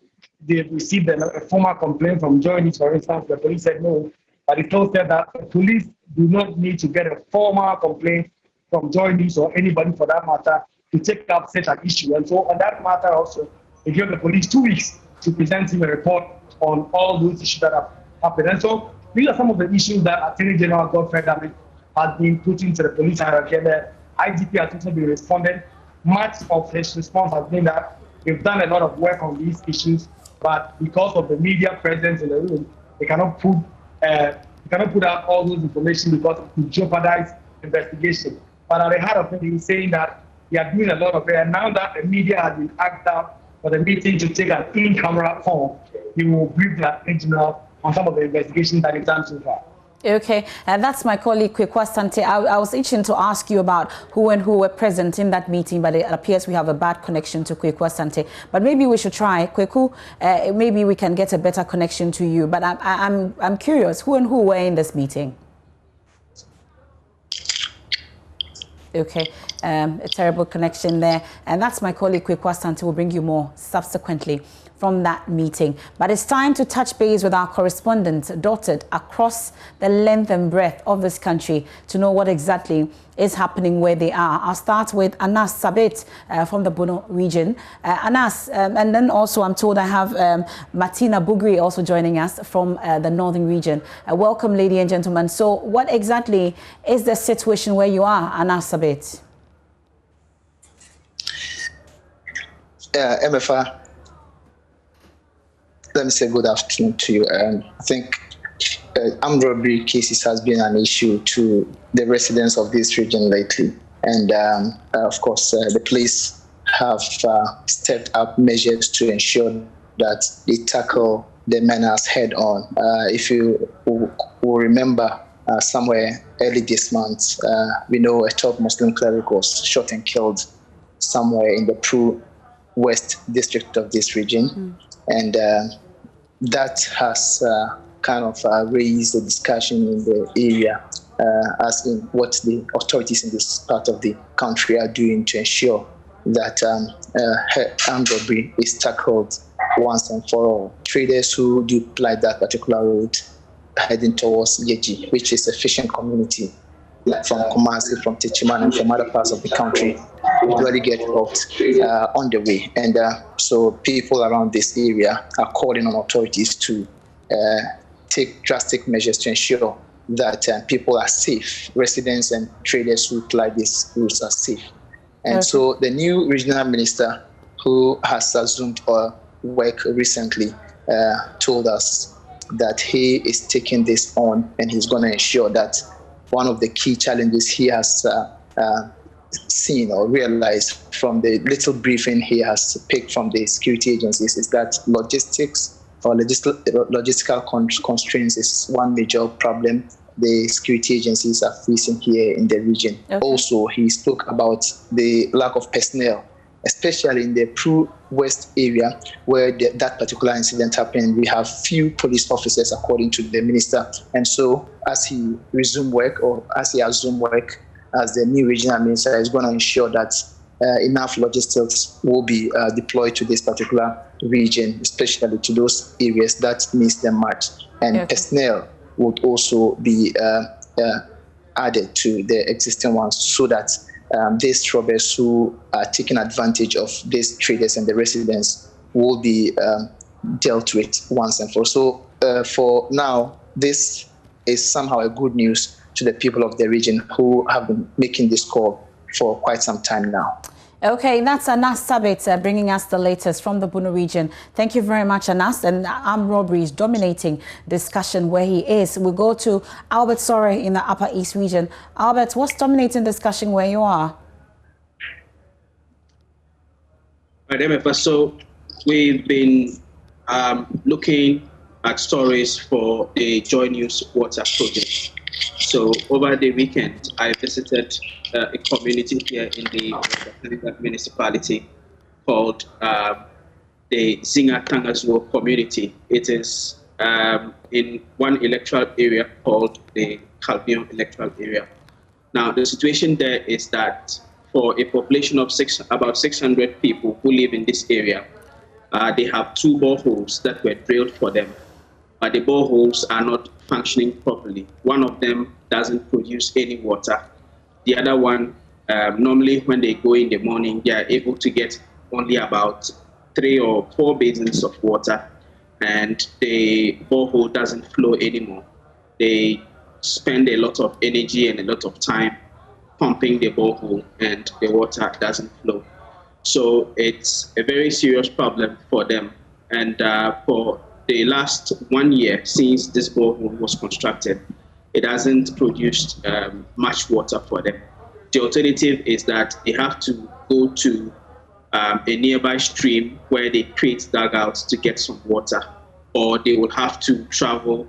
they've received a formal complaint from JoyNews, for instance. The police said no, but he told them that the police do not need to get a formal complaint from JoyNews or anybody for that matter to take up such an issue. And so on that matter also, he gave the police 2 weeks to present him a report on all those issues that have happened. And so these are some of the issues that Attorney General Godfred Dame has been putting to the police hierarchy. The IGP has also been responding. Much of his response has been that we've done a lot of work on these issues, but because of the media presence in the room, they cannot put out all those information because it could jeopardize investigation. But at the heart of it, he's saying that they are doing a lot of it, and now that the media has been asked out for the meeting to take an in-camera form, he will brief the regional on some of the investigations that he's done so far. Okay, and that's my colleague Kwekwa Sante. I was itching to ask you about who and who were present in that meeting, but it appears we have a bad connection to Kwekwa Sante. But maybe we should try, Kweku, maybe we can get a better connection to you. But I'm curious, who and who were in this meeting? Okay, a terrible connection there. And that's my colleague Kwekwa Sante. Will bring you more subsequently from that meeting. But it's time to touch base with our correspondents dotted across the length and breadth of this country to know what exactly is happening where they are. I'll start with Anas Sabit from the Bono region. Anas, and then also I'm told I have Martina Bugri also joining us from the northern region. Welcome, ladies and gentlemen. So what exactly is the situation where you are, Anas Sabit? MFR, let me say good afternoon to you. I think armed robbery cases has been an issue to the residents of this region lately. And of course, the police have stepped up measures to ensure that they tackle the menace head on. If you will remember, somewhere early this month, we know a top Muslim cleric was shot and killed somewhere in the West district of this region. And that has kind of raised the discussion in the area as in what the authorities in this part of the country are doing to ensure that armed robbery is tackled once and for all. Traders who do ply that particular road heading towards Yeji, which is a fishing community from Kumasi, from Techiman, and from other parts of the country, usually get hooked on the way. And so people around this area are calling on authorities to take drastic measures to ensure that people are safe. Residents and traders who ply these routes are safe. And so the new regional minister who has assumed work recently told us that he is taking this on and he's going to ensure that one of the key challenges he has seen or realized from the little briefing he has picked from the security agencies is that logistics or logistical constraints is one major problem the security agencies are facing here in the region. Also, he spoke about the lack of personnel, especially in the West area where that particular incident happened. We have few police officers, according to the minister. And so as he resumed work, or as he assumed work as the new regional minister, is going to ensure that enough logistics will be deployed to this particular region, especially to those areas that needs them much. And personnel would also be added to the existing ones so that these robbers who are taking advantage of these traders and the residents will be dealt with once and for all. So for now, this is somehow a good news to the people of the region who have been making this call for quite some time now. Okay, that's Anas Sabit bringing us the latest from the Bono region. Thank you very much, Anas. And armed robbery is dominating discussion where he is. We'll go to Albert Sore in the Upper East region. Albert, what's dominating discussion where you are? Right, MFA. So we've been looking at stories for the JoyNews water project. So over the weekend, I visited a community here in the municipality called the Zinga Tangazuo community. It is in one electoral area called the Calbion electoral area. Now, the situation there is that for a population of about 600 people who live in this area, they have 2 boreholes that were drilled for them, but the boreholes are not functioning properly. One of them doesn't produce any water. The other one, normally when they go in the morning, they are able to get only about 3 or 4 basins of water, and the borehole doesn't flow anymore. They spend a lot of energy and a lot of time pumping the borehole, and the water doesn't flow. So it's a very serious problem for them. And for the last 1 year since this borehole was constructed, it hasn't produced much water for them. The alternative is that they have to go to a nearby stream where they create dugouts to get some water, or they will have to travel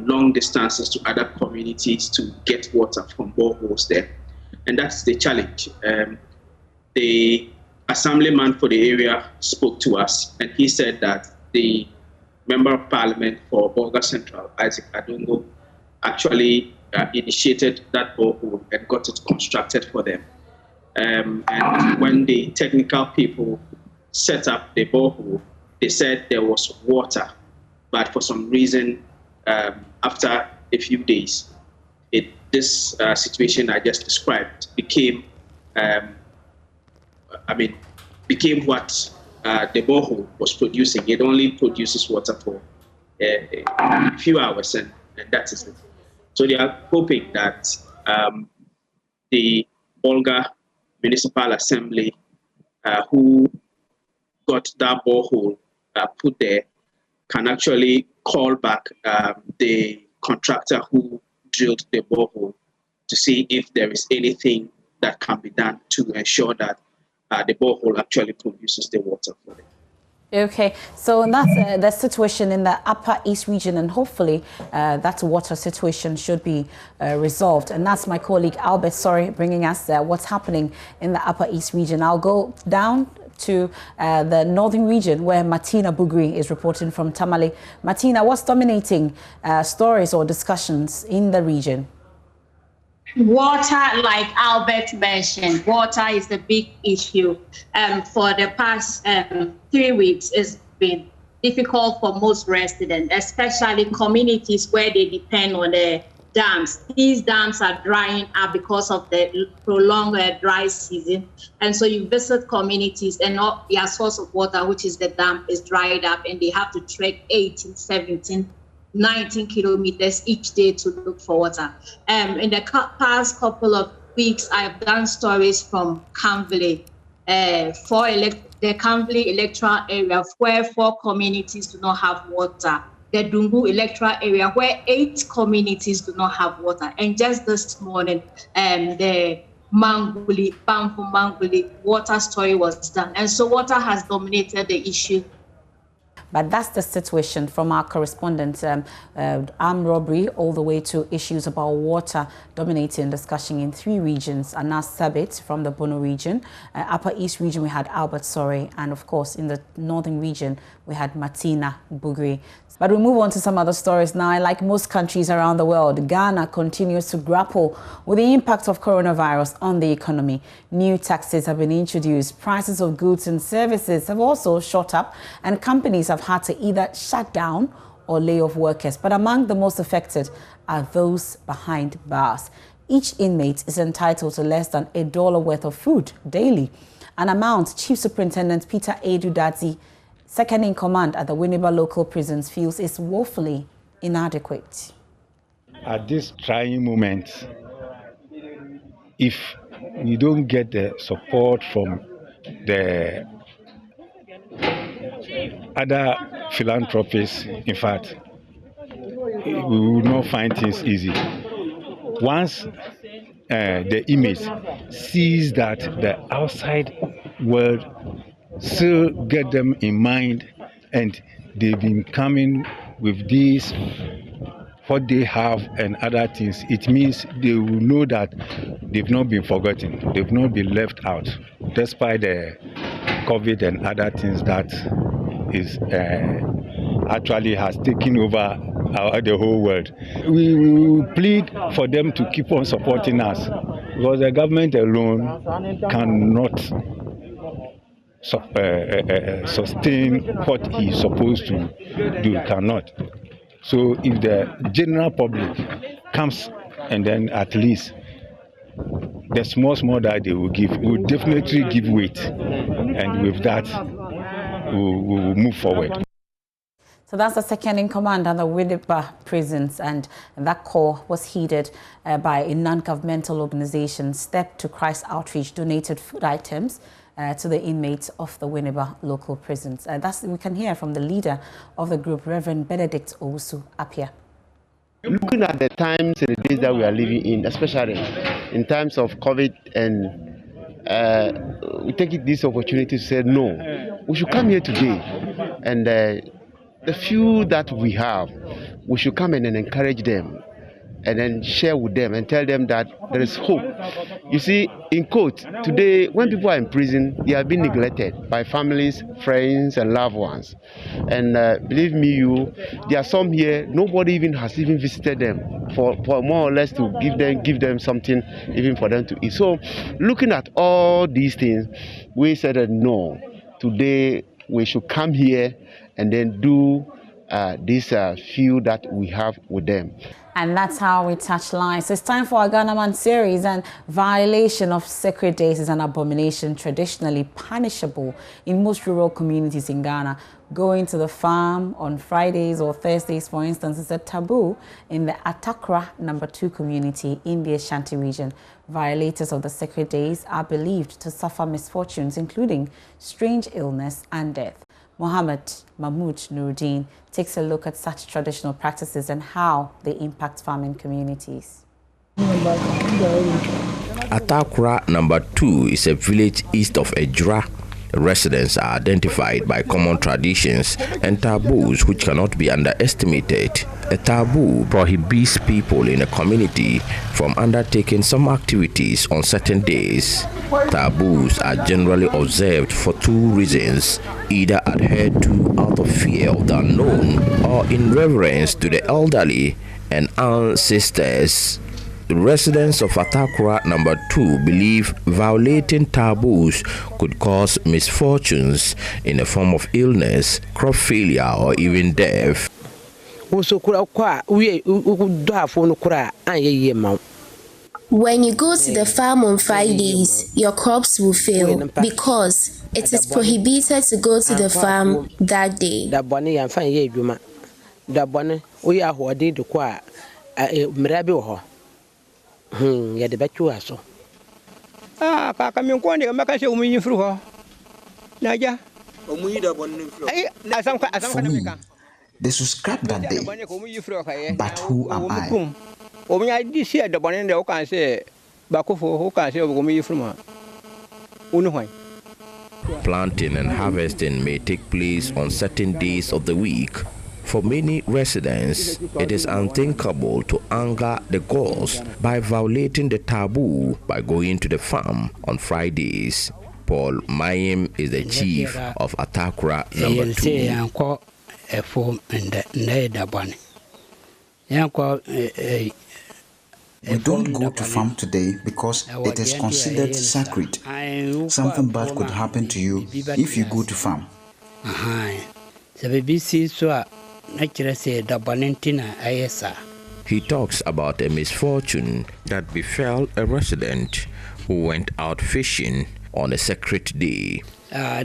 long distances to other communities to get water from boreholes there. And that's the challenge. The assemblyman for the area spoke to us, and he said that the Member of Parliament for Bolga Central, Isaac Adongo, actually initiated that borehole and got it constructed for them. And when the technical people set up the borehole, they said there was water, but for some reason, after a few days, this situation I just described became what the borehole was producing. It only produces water for a few hours, and that is it. So they are hoping that the Bolga Municipal Assembly, who got that borehole put there, can actually call back the contractor who drilled the borehole to see if there is anything that can be done to ensure that the borehole actually produces the water for them. Okay, so that's the situation in the Upper East region, and hopefully that water situation should be resolved. And that's my colleague Albert Sorry bringing us what's happening in the Upper East region. I'll go down to the northern region where Martina Bugri is reporting from Tamale. Martina, what's dominating stories or discussions in the region? Water, like Albert mentioned, water is the big issue. For the past 3 weeks, it's been difficult for most residents, especially communities where they depend on the dams. These dams are drying up because of the prolonged dry season. And so you visit communities and not their source of water, which is the dam, is dried up, and they have to trek 18, 17, 19 kilometers each day to look for water. In the past couple of weeks, I've done stories from Kamveli, the Kamveli electoral area, where 4 communities do not have water. The Dungu electoral area, where 8 communities do not have water. And just this morning, the Manguli, Bamfu Manguli water story was done. And so water has dominated the issue. But that's the situation from our correspondent, armed robbery, all the way to issues about water dominating discussion in 3 regions. Anas Sabit from the Bono region, Upper East region, we had Albert Sorry, and of course in the northern region, we had Martina Bugri. But we move on to some other stories now. Like most countries around the world, Ghana continues to grapple with the impact of coronavirus on the economy. New taxes have been introduced, prices of goods and services have also shot up, and companies have had to either shut down or lay off workers. But among the most affected are those behind bars. Each inmate is entitled to less than $1 worth of food daily, an amount Chief Superintendent Peter Edudadzi, second in command at the Winneba local prisons, feels is woefully inadequate. At this trying moment, if we don't get the support from the other philanthropists, in fact, we will not find things easy. Once the inmates sees that the outside world still get them in mind, and they've been coming with these, what they have and other things, it means they will know that they've not been forgotten, they've not been left out, despite the COVID and other things that is actually has taken over the whole world. We will plead for them to keep on supporting us, because the government alone cannot sustain what he's supposed to do, cannot. So if the general public comes, and then at least the small that they will give will definitely give weight, and with that we will move forward. So that's the second in command at the Winneba prisons, and that call was heeded by a non-governmental organization, Step to Christ Outreach, donated food items to the inmates of the Winneba local prisons. We can hear from the leader of the group, Reverend Benedict Owusu Apia. Looking at the times and the days that we are living in, especially in times of COVID, and we take this opportunity to say, no, we should come here today, and the few that we have, we should come in and encourage them, and then share with them and tell them that there is hope. You see, in quote, today, when people are in prison, they are being neglected by families, friends, and loved ones. And believe me, there are some here, nobody even has visited them for more or less to give them something, even for them to eat. So, looking at all these things, we said that no, today we should come here and then do this field that we have with them. And that's how we touch lives. It's time for our Ghana Man series, and violation of sacred days is an abomination traditionally punishable in most rural communities in Ghana. Going to the farm on Fridays or Thursdays, for instance, is a taboo in the Atakra No. 2 community in the Ashanti region. Violators of the sacred days are believed to suffer misfortunes, including strange illness and death. Mohammed Mahmoud Nuruddin takes a look at such traditional practices and how they impact farming communities. Atakra No. 2 is a village east of Ejura. Residents are identified by common traditions and taboos which cannot be underestimated. A taboo prohibits people in a community from undertaking some activities on certain days. Taboos are generally observed for two reasons: either adhered to out of fear of the unknown or in reverence to the elderly and ancestors. The residents of Atakra No. 2 believe violating taboos could cause misfortunes in the form of illness, crop failure, or even death. When you go to the farm on Fridays, your crops will fail because it is prohibited to go to the farm that day. For me, they should scrap that day. But who am I? Planting and harvesting may take place on certain days of the week. For many residents, it is unthinkable to anger the gods by violating the taboo by going to the farm on Fridays. Paul Mayim is the chief of Atakra No. 2. We don't go to farm today because it is considered sacred. Something bad could happen to you if you go to farm. He talks about a misfortune that befell a resident who went out fishing on a sacred day. A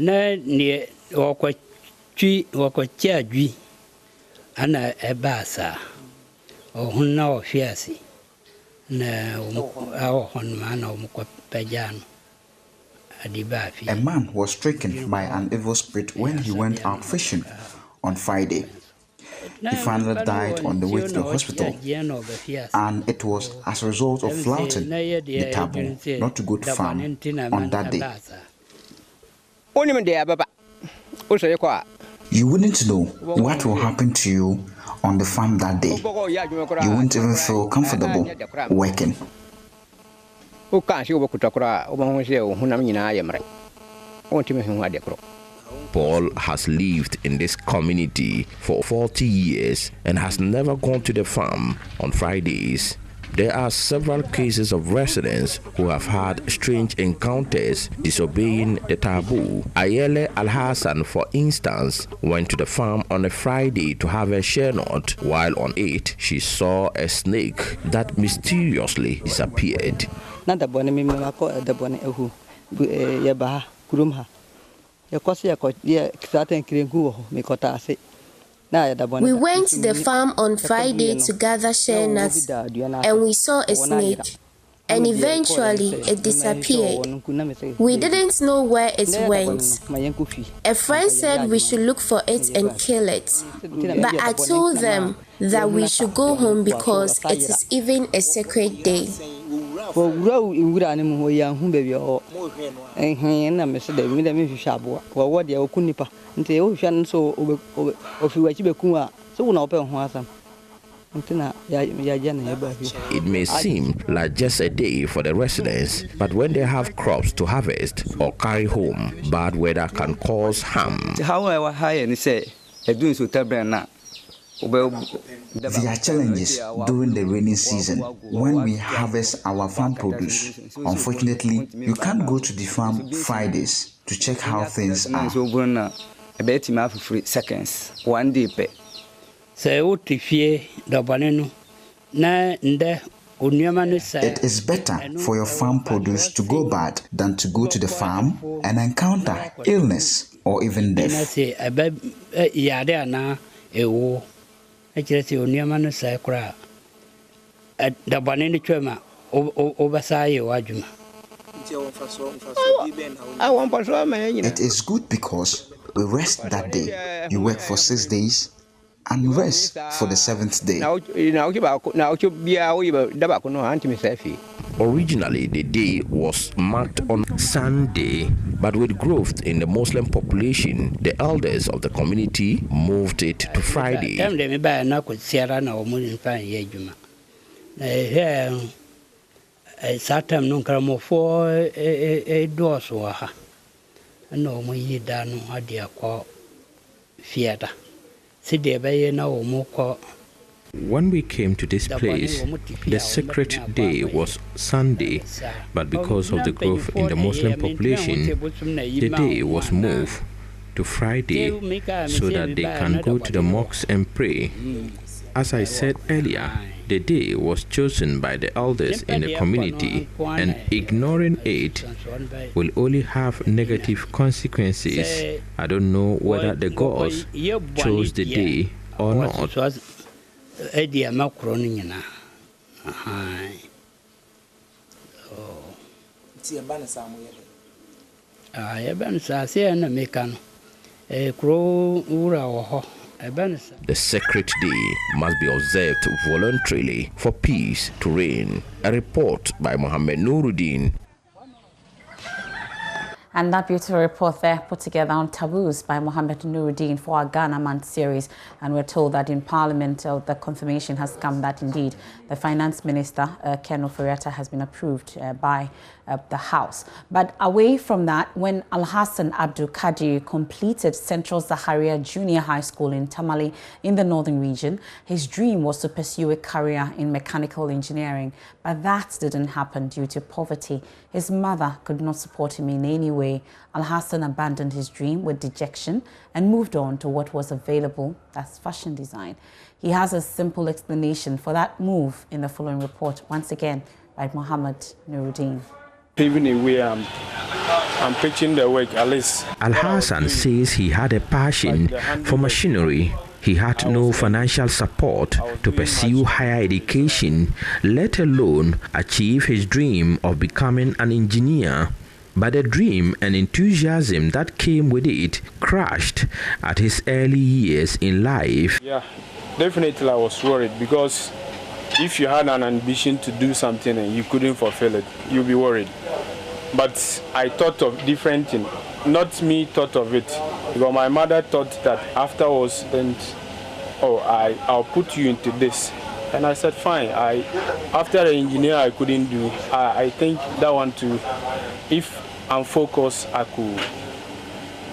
man was stricken by an evil spirit when he went out fishing on Friday. He finally died on the way to the hospital, and it was as a result of flouting the taboo not to go to farm on that day. You wouldn't know what will happen to you on the farm that day. You won't even feel comfortable working. Paul has lived in this community for 40 years and has never gone to the farm on Fridays. There are several cases of residents who have had strange encounters disobeying the taboo. Ayele Al-Hassan, for instance, went to the farm on a Friday to have a share nut. While on it, she saw a snake that mysteriously disappeared. We went to the farm on Friday to gather share nuts, and we saw a snake, and eventually it disappeared. We didn't know where it went. A friend said we should look for it and kill it, but I told them that we should go home because it is even a sacred day. It may seem like just a day for the residents, but when they have crops to harvest or carry home, bad weather can cause harm. There are challenges during the rainy season when we harvest our farm produce. Unfortunately, you can't go to the farm Fridays to check how things are. about him for seconds, 1 day pay. Say, what if ye, the banana, na nde. It is better for your farm produce to go bad than to go to the farm and encounter illness or even death. It is good because we rest that day. You work for 6 days and rest for the 7th day. Originally, the day was marked on Sunday, but with growth in the Muslim population, the elders of the community moved it to Friday. When we came to this place, the sacred day was Sunday, but because of the growth in the Muslim population, the day was moved to Friday so that they can go to the mosques and pray. As I said earlier, the day was chosen by the elders in the community, and ignoring it will only have negative consequences. I don't know whether the gods chose the day or not. The sacred day must be observed voluntarily for peace to reign. A report by Mohammed Nuruddin. And that beautiful report there put together on taboos by Mohammed Nuruddin for our Ghana Month series. And we're told that in Parliament, the confirmation has come that indeed the Finance Minister, Ken Oforiatta, has been approved by the House. But away from that, when Al-Hassan Abdul Qadir completed Central Zaharia Junior High School in Tamale in the northern region, his dream was to pursue a career in mechanical engineering. But that didn't happen due to poverty. His mother could not support him in any way. Al-Hassan abandoned his dream with dejection and moved on to what was available, that's fashion design. He has a simple explanation for that move in the following report, once again by Mohammed Nuruddin. Even away, I'm pitching the work at least. Al-Hassan says he had a passion for machinery. He had no financial support to pursue higher education, let alone achieve his dream of becoming an engineer. But the dream and enthusiasm that came with it crashed at his early years in life. Yeah, definitely I was worried, because if you had an ambition to do something and you couldn't fulfill it, you'd be worried. But I thought of different things. Not me thought of it, because my mother thought that afterwards, then, I'll put you into this. And I said, fine. After the engineer I couldn't do, I think that one too, if I'm focused, I could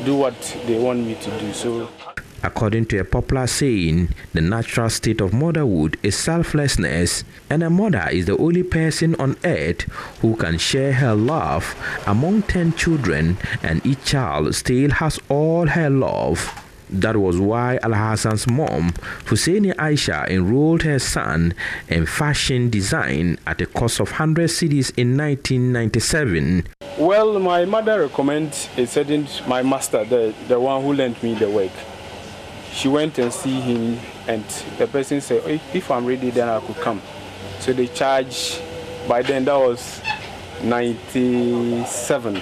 do what they want me to do. So, according to a popular saying, the natural state of motherhood is selflessness, and a mother is the only person on earth who can share her love among 10 children, and each child still has all her love. That was why Al-Hassan's mom, Husseini Aisha, enrolled her son in fashion design at a cost of 100 cedis in 1997. Well, my mother recommended my master, the one who lent me the work. She went and see him, and the person said, if I'm ready, then I could come. So they charged, by then that was 97.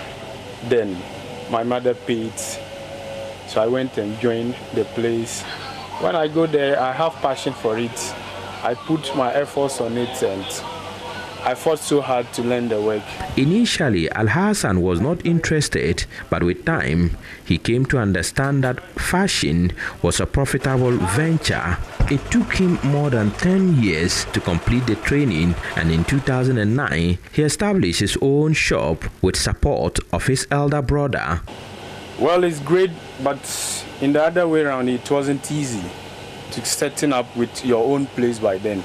Then my mother paid. So I went and joined the place. When I go there, I have passion for it. I put my efforts on it, and I fought so hard to learn the work. Initially, Al-Hassan was not interested, but with time, he came to understand that fashion was a profitable venture. It took him more than 10 years to complete the training, and in 2009, he established his own shop with support of his elder brother. Well, it's great, but in the other way around, it wasn't easy to setting up with your own place by then.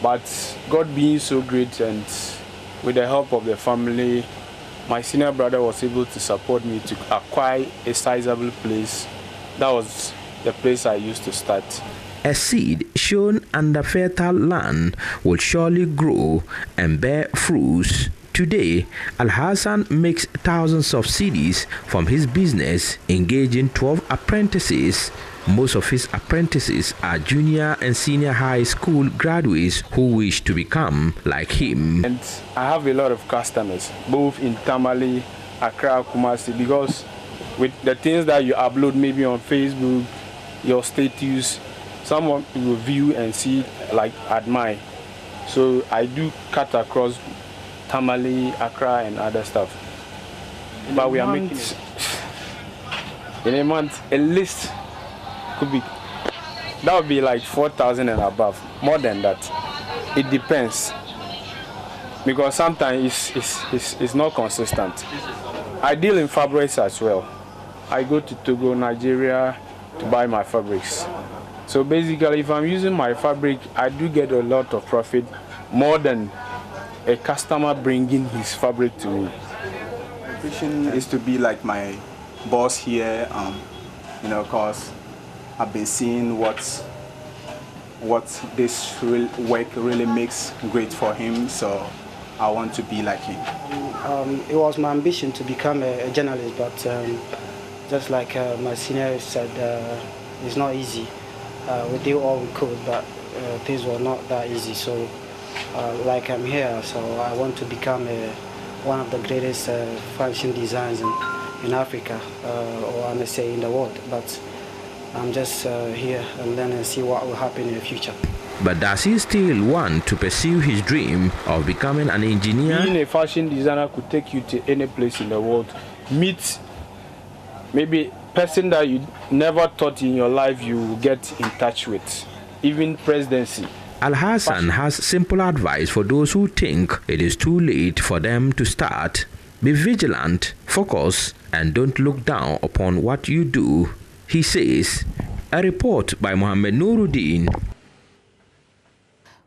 But God being so great, and with the help of the family, my senior brother was able to support me to acquire a sizable place that was the place I used to start. A seed shown under fertile land will surely grow and bear fruits. Today, Al-Hassan makes thousands of cedis from his business, engaging 12 apprentices. Most of his apprentices are junior and senior high school graduates who wish to become like him. And I have a lot of customers, both in Tamale, Accra, Kumasi, because with the things that you upload maybe on Facebook, your status, someone will view and see, like, admire. So I do cut across Tamale, Accra, and other stuff. But we are making it. In a month, at least could be, that would be like 4,000 and above. More than that. It depends. Because sometimes it's not consistent. I deal in fabrics as well. I go to Togo, Nigeria to buy my fabrics. So basically, if I'm using my fabric, I do get a lot of profit, more than a customer bringing his fabric to me. My vision is to be like my boss here, you know, because I've been seeing what this work really makes great for him, so I want to be like him. It was my ambition to become a journalist, but just like my senior said, it's not easy. We did all we could, but things were not that easy. So, like I'm here, so I want to become one of the greatest fashion designers in Africa, or I may say in the world. But I'm just here and learn and see what will happen in the future. But does he still want to pursue his dream of becoming an engineer? Being a fashion designer could take you to any place in the world. Meet maybe person that you never thought in your life you would get in touch with, even presidency. Al-Hassan has simple advice for those who think it is too late for them to start. Be vigilant, focus, and don't look down upon what you do, he says. A report by Mohammed Nuruddin.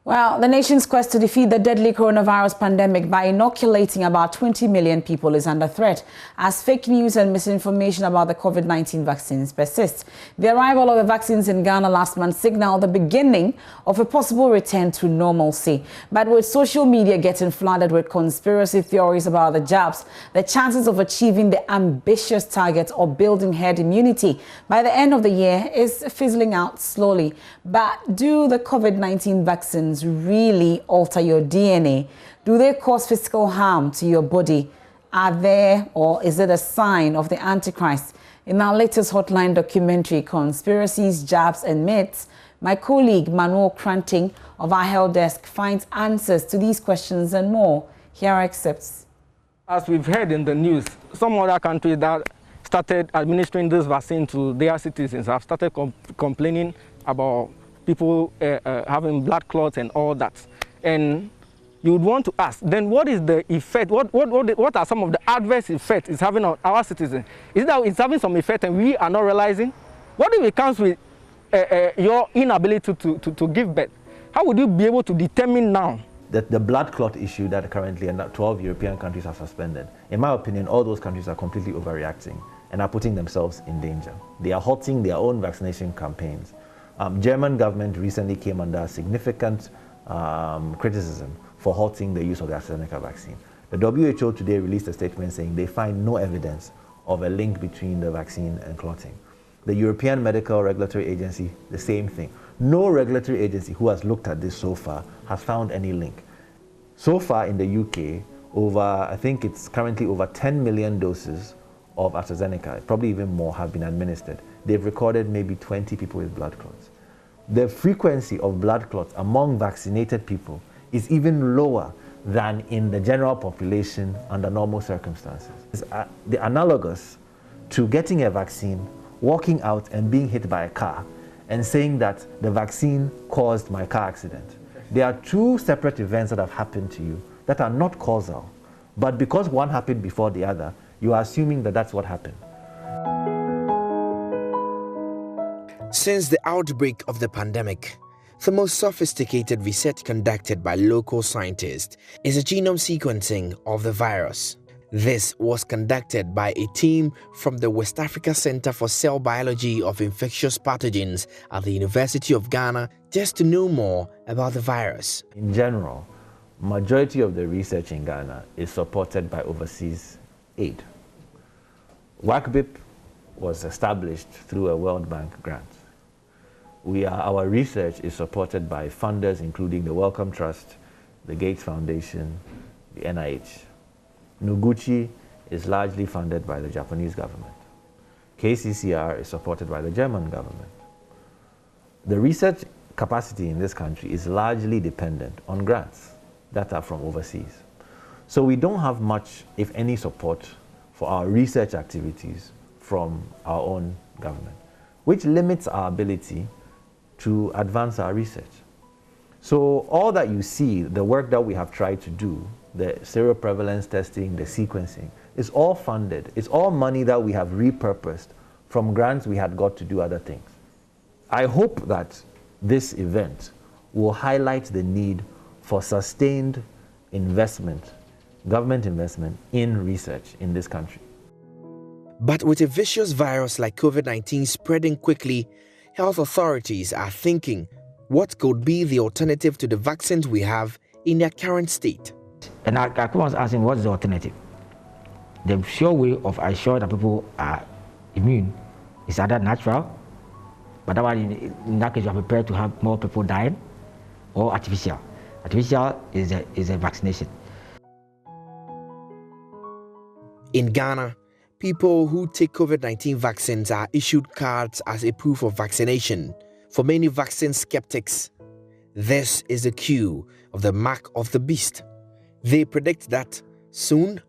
Well, the nation's quest to defeat the deadly coronavirus pandemic by inoculating about 20 million people is under threat as fake news and misinformation about the COVID-19 vaccines persist. The arrival of the vaccines in Ghana last month signaled the beginning of a possible return to normalcy. But with social media getting flooded with conspiracy theories about the jabs, the chances of achieving the ambitious target of building herd immunity by the end of the year is fizzling out slowly. But do the COVID-19 vaccines really alter your DNA? Do they cause physical harm to your body? Are there, or is it a sign of the Antichrist? In our latest Hotline documentary, Conspiracies, Jabs and Myths, my colleague Manuel Cranting of our Health Desk finds answers to these questions and more. Here are excerpts. As we've heard in the news, some other countries that started administering this vaccine to their citizens have started complaining about people having blood clots and all that. And you would want to ask, then what is the effect? What are some of the adverse effects it's having on our citizens? Is it that it's having some effect and we are not realizing? What if it comes with your inability to give birth? How would you be able to determine now? That the blood clot issue that currently 12 European countries have suspended, in my opinion, all those countries are completely overreacting and are putting themselves in danger. They are halting their own vaccination campaigns. German government recently came under significant criticism for halting the use of the AstraZeneca vaccine. The WHO today released a statement saying they find no evidence of a link between the vaccine and clotting. The European Medical Regulatory Agency, the same thing. No regulatory agency who has looked at this so far has found any link. So far in the UK, I think it's currently over 10 million doses of AstraZeneca, probably even more, have been administered. They've recorded maybe 20 people with blood clots. The frequency of blood clots among vaccinated people is even lower than in the general population under normal circumstances. It's the analogous to getting a vaccine, walking out and being hit by a car and saying that the vaccine caused my car accident. There are two separate events that have happened to you that are not causal, but because one happened before the other, you are assuming that that's what happened. Since the outbreak of the pandemic, the most sophisticated research conducted by local scientists is the genome sequencing of the virus. This was conducted by a team from the West Africa Center for Cell Biology of Infectious Pathogens at the University of Ghana, just to know more about the virus. In general, majority of the research in Ghana is supported by overseas aid. WACBIP was established through a World Bank grant. Our research is supported by funders including the Wellcome Trust, the Gates Foundation, the NIH. Noguchi is largely funded by the Japanese government. KCCR is supported by the German government. The research capacity in this country is largely dependent on grants that are from overseas. So we don't have much, if any, support for our research activities from our own government, which limits our ability to advance our research. So all that you see, the work that we have tried to do, the seroprevalence testing, the sequencing, is all funded. It's all money that we have repurposed from grants we had got to do other things. I hope that this event will highlight the need for sustained investment, government investment in research in this country. But with a vicious virus like COVID-19 spreading quickly, health authorities are thinking what could be the alternative to the vaccines we have in their current state. And I was asking, what's the alternative? The sure way of assuring that people are immune is either natural, but that one, in that case, you are prepared to have more people dying, or artificial. Artificial is a vaccination. In Ghana, people who take COVID-19 vaccines are issued cards as a proof of vaccination. For many vaccine skeptics, this is a cue of the mark of the beast. They predict that soon,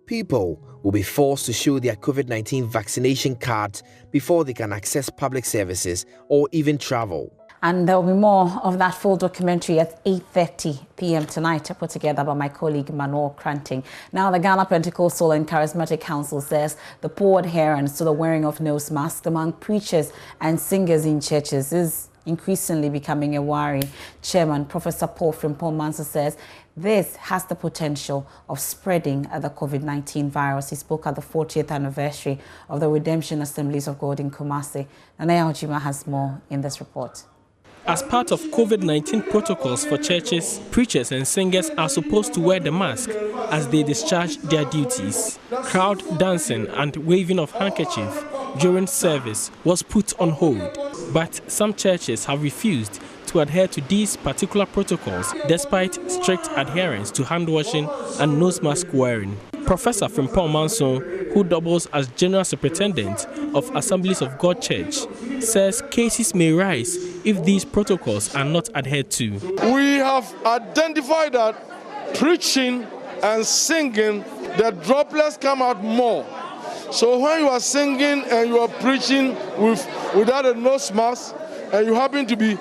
people will be forced to show their COVID-19 vaccination cards before they can access public services or even travel. And there will be more of that full documentary at 8:30 p.m. tonight, put together by my colleague Manuel Cranting. Now, the Ghana Pentecostal and Charismatic Council says the poor adherence to the wearing of nose masks among preachers and singers in churches is increasingly becoming a worry. Chairman Professor Paul Frimpong-Manso says this has the potential of spreading the COVID-19 virus. He spoke at the 40th anniversary of the Redemption Assemblies of God in Kumasi. Nanaya Ojima has more in this report. As part of COVID-19 protocols for churches, preachers and singers are supposed to wear the mask as they discharge their duties. Crowd dancing and waving of handkerchief during service was put on hold, but some churches have refused to adhere to these particular protocols despite strict adherence to hand washing and nose mask wearing. Professor Frimpong-Manso, who doubles as General Superintendent of Assemblies of God Church, says cases may rise if these protocols are not adhered to. We have identified that preaching and singing, the droplets come out more. So when you are singing and you are preaching without a nose mask and you happen to be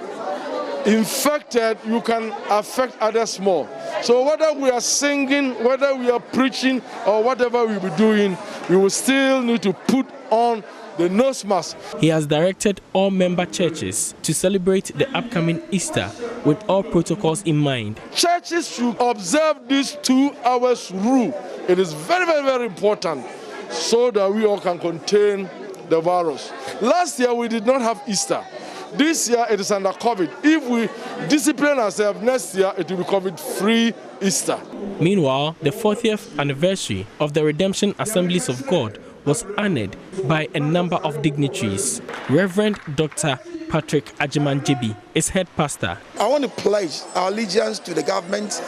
infected, you can affect others more. So whether we are singing, whether we are preaching, or whatever we will be doing, we will still need to put on the nose mask. He has directed all member churches to celebrate the upcoming Easter with all protocols in mind. Churches should observe this 2 hours rule. It is very, very, very important so that we all can contain the virus. Last year we did not have Easter. This year it is under COVID. If we discipline ourselves, next year it will be COVID-free Easter. Meanwhile, the 40th anniversary of the Redemption Assemblies of God was honored by a number of dignitaries. Reverend Dr. Patrick Ajiman-Jebi is head pastor. I want to pledge our allegiance to the government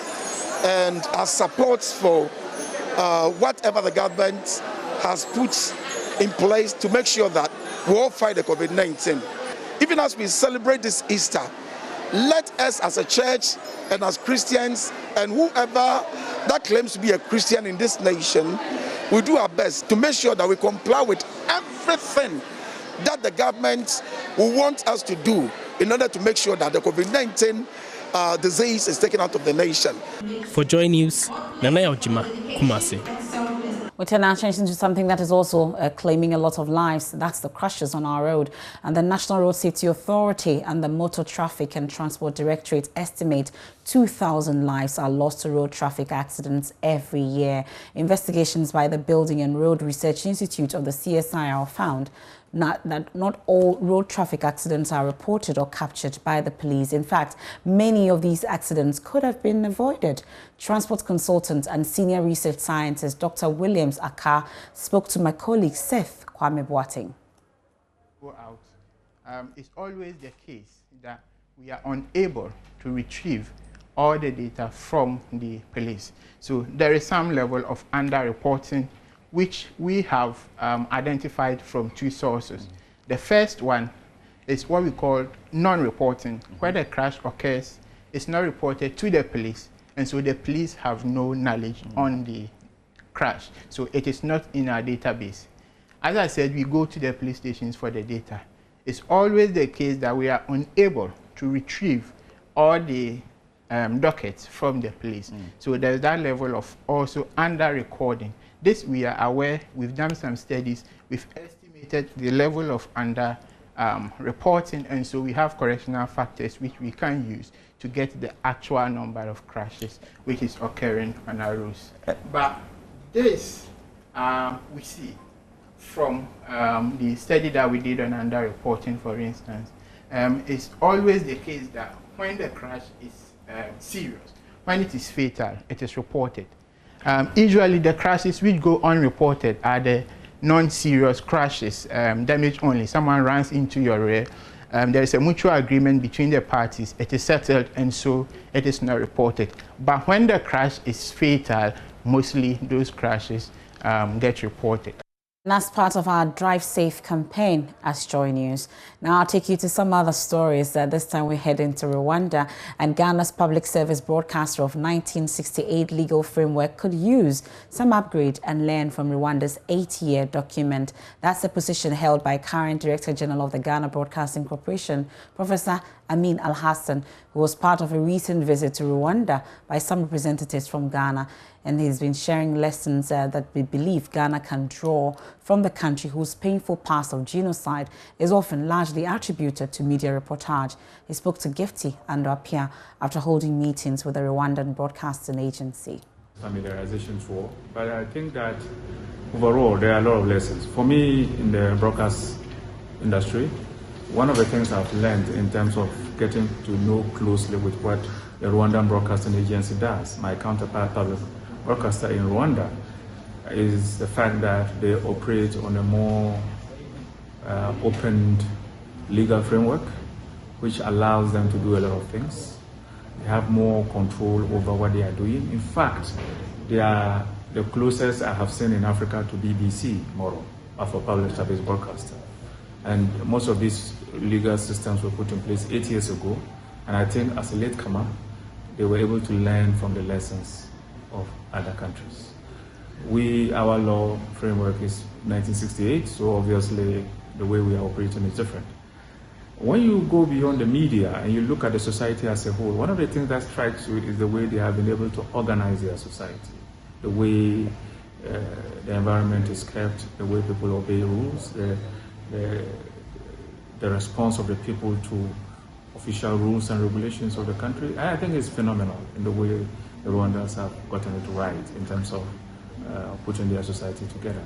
and our support for whatever the government has put in place to make sure that we all fight the COVID-19. Even as we celebrate this Easter, let us as a church and as Christians and whoever that claims to be a Christian in this nation, we do our best to make sure that we comply with everything that the government will want us to do in order to make sure that the COVID-19 disease is taken out of the nation. For JoyNews, Nanaya Ojima, Kumasi. We turn our attention to something that is also claiming a lot of lives. That's the crashes on our road. And the National Road Safety Authority and the Motor Traffic and Transport Directorate estimate 2,000 lives are lost to road traffic accidents every year. Investigations by the Building and Road Research Institute of the CSIR found that not all road traffic accidents are reported or captured by the police. In fact, many of these accidents could have been avoided. Transport consultant and senior research scientist Dr. Williams Aka spoke to my colleague Seth Kwame Boateng. It's always the case that we are unable to retrieve all the data from the police. So there is some level of underreporting, which we have identified from two sources. The first one is what we call non-reporting, where the crash occurs, it's not reported to the police, and so the police have no knowledge on the crash. So it is not in our database. As I said, we go to the police stations for the data. It's always the case that we are unable to retrieve all the dockets from the police. So there's that level of also under-recording. This we are aware, we've done some studies, we've estimated the level of under-reporting, and so we have correctional factors which we can use to get the actual number of crashes which is occurring on our roads. But this we see from the study that we did on under-reporting, for instance. It's always the case that when the crash is serious, when it is fatal, it is reported. Usually the crashes which go unreported are the non-serious crashes, damage only. Someone runs into your rear. There is a mutual agreement between the parties. It is settled, and so it is not reported. But when the crash is fatal, mostly those crashes get reported. And that's part of our Drive Safe campaign as Joy News. Now I'll take you to some other stories. This time we head into Rwanda, and Ghana's public service broadcaster of 1968 legal framework could use some upgrade and learn from Rwanda's 8-year document. That's a position held by current Director General of the Ghana Broadcasting Corporation, Professor Amin Al-Hassan, who was part of a recent visit to Rwanda by some representatives from Ghana. And he's been sharing lessons that we believe Ghana can draw from the country whose painful past of genocide is often largely attributed to media reportage. He spoke to Gifty and Apia after holding meetings with the Rwandan Broadcasting Agency. Familiarization for, but I think that overall there are a lot of lessons. For me, in the broadcast industry, one of the things I've learned in terms of getting to know closely with what the Rwandan Broadcasting Agency does, my counterpart public broadcaster in Rwanda, is the fact that they operate on a more opened legal framework, which allows them to do a lot of things. They have more control over what they are doing. In fact, they are the closest I have seen in Africa to BBC model of a public service broadcaster. And most of these legal systems were put in place 8 years ago, and I think as a latecomer, they were able to learn from the lessons of other countries. Our law framework is 1968, so obviously the way we are operating is different. When you go beyond the media and you look at the society as a whole, one of the things that strikes you is the way they have been able to organize their society, the way the environment is kept, the way people obey rules, the response of the people to official rules and regulations of the country. I think it's phenomenal in the way the Rwandans have gotten it right in terms of putting their society together.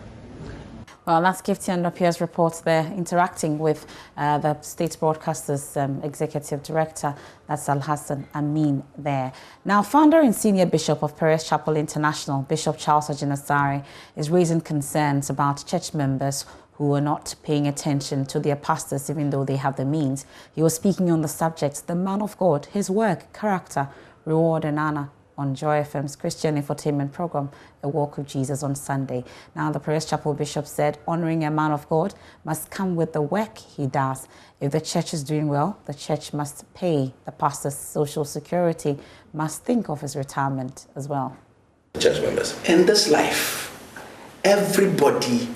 Well, that's Gifty and Apia's report there, interacting with the State Broadcaster's Executive Director, that's Al-Hassan Amin there. Now, founder and senior bishop of Perez Chapel International, Bishop Charles Ajinasare, is raising concerns about church members who are not paying attention to their pastors even though they have the means. He was speaking on the subject, the man of God, his work, character, reward and honor, on Joy FM's Christian infotainment program, A Walk with Jesus, on Sunday. Now, the Perez Chapel bishop said honoring a man of God must come with the work he does. If the church is doing well, the church must pay the pastor's social security, must think of his retirement as well. Church members, in this life, everybody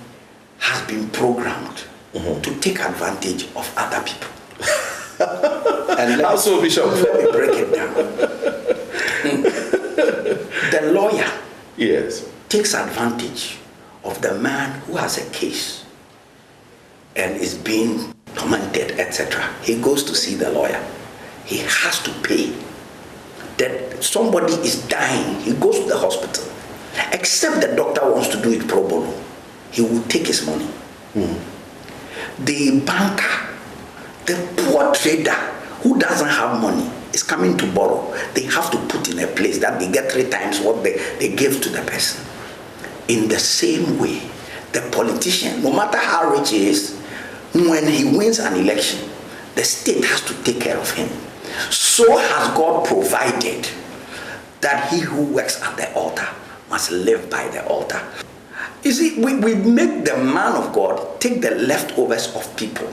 has been programmed to take advantage of other people. And let me break it down. The lawyer takes advantage of the man who has a case and is being tormented, etc. He goes to see the lawyer. He has to pay that somebody is dying, he goes to the hospital. Except the doctor wants to do it pro bono, he will take his money. The banker, the poor trader who doesn't have money is coming to borrow. They have to put in a place that they get 3 times what they give to the person. In the same way, the politician, no matter how rich he is, when he wins an election, the state has to take care of him. So has God provided that he who works at the altar must live by the altar. You see, we make the man of God take the leftovers of people.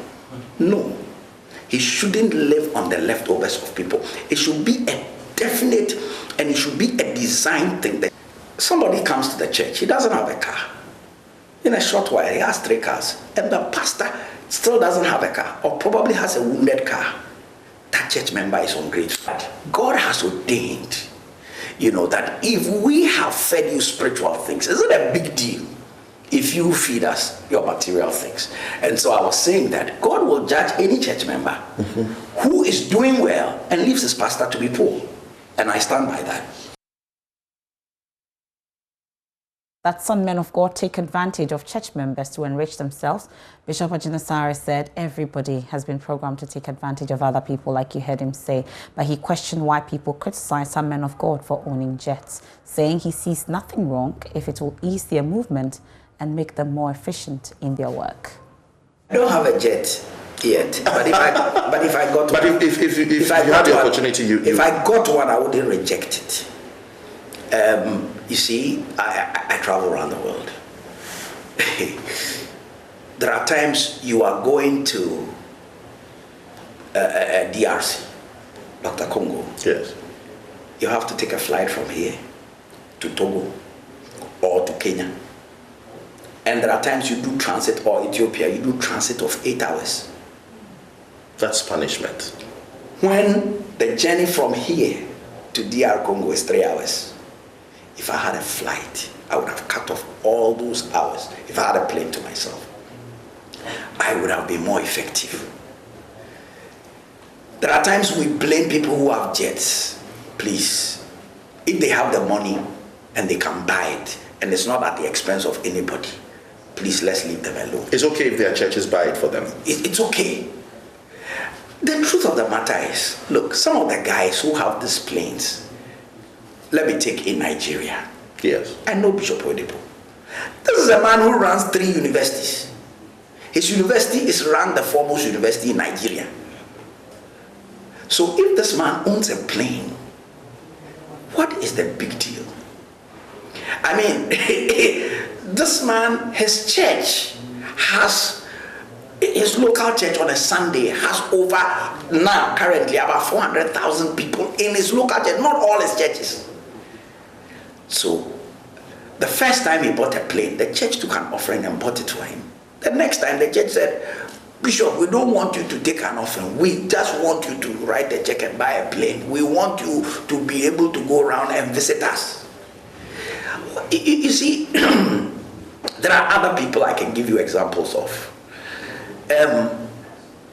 No, he shouldn't live on the leftovers of people. It should be a definite, and it should be a design thing. That somebody comes to the church, he doesn't have a car. In a short while, he has 3 cars, and the pastor still doesn't have a car, or probably has a wounded car. That church member is ungrateful. God has ordained, that if we have fed you spiritual things, isn't it a big deal if you feed us your material things? And so I was saying that God will judge any church member who is doing well and leaves his pastor to be poor. And I stand by that. That some men of God take advantage of church members to enrich themselves. Bishop Ajinasare said everybody has been programmed to take advantage of other people, like you heard him say. But he questioned why people criticize some men of God for owning jets, saying he sees nothing wrong if it will ease their movement and make them more efficient in their work. I don't have a jet yet, but if I got one, if I had the opportunity, if I got one, I wouldn't reject it. You see, I travel around the world. There are times you are going to DRC, Dr. Congo. Yes. You have to take a flight from here to Togo or to Kenya. And there are times you do transit, or Ethiopia, you do transit of 8 hours. That's punishment. When the journey from here to DR Congo is 3 hours. If I had a flight, I would have cut off all those hours. If I had a plane to myself, I would have been more effective. There are times we blame people who have jets. Please, if they have the money and they can buy it, and it's not at the expense of anybody, please, let's leave them alone. It's okay if their churches buy it for them. It's okay. The truth of the matter is, look, some of the guys who have these planes, let me take in Nigeria. Yes. I know Bishop Oedipo. This is a man who runs 3 universities. His university is ranked the foremost university in Nigeria. So if this man owns a plane, what is the big deal? I mean, this man, his church has, his local church on a Sunday has over, now currently about 400,000 people in his local church, not all his churches. So the first time he bought a plane, the church took an offering and bought it for him. The next time the church said, Bishop, we don't want you to take an offering. We just want you to write a check and buy a plane. We want you to be able to go around and visit us. You see, there are other people I can give you examples of.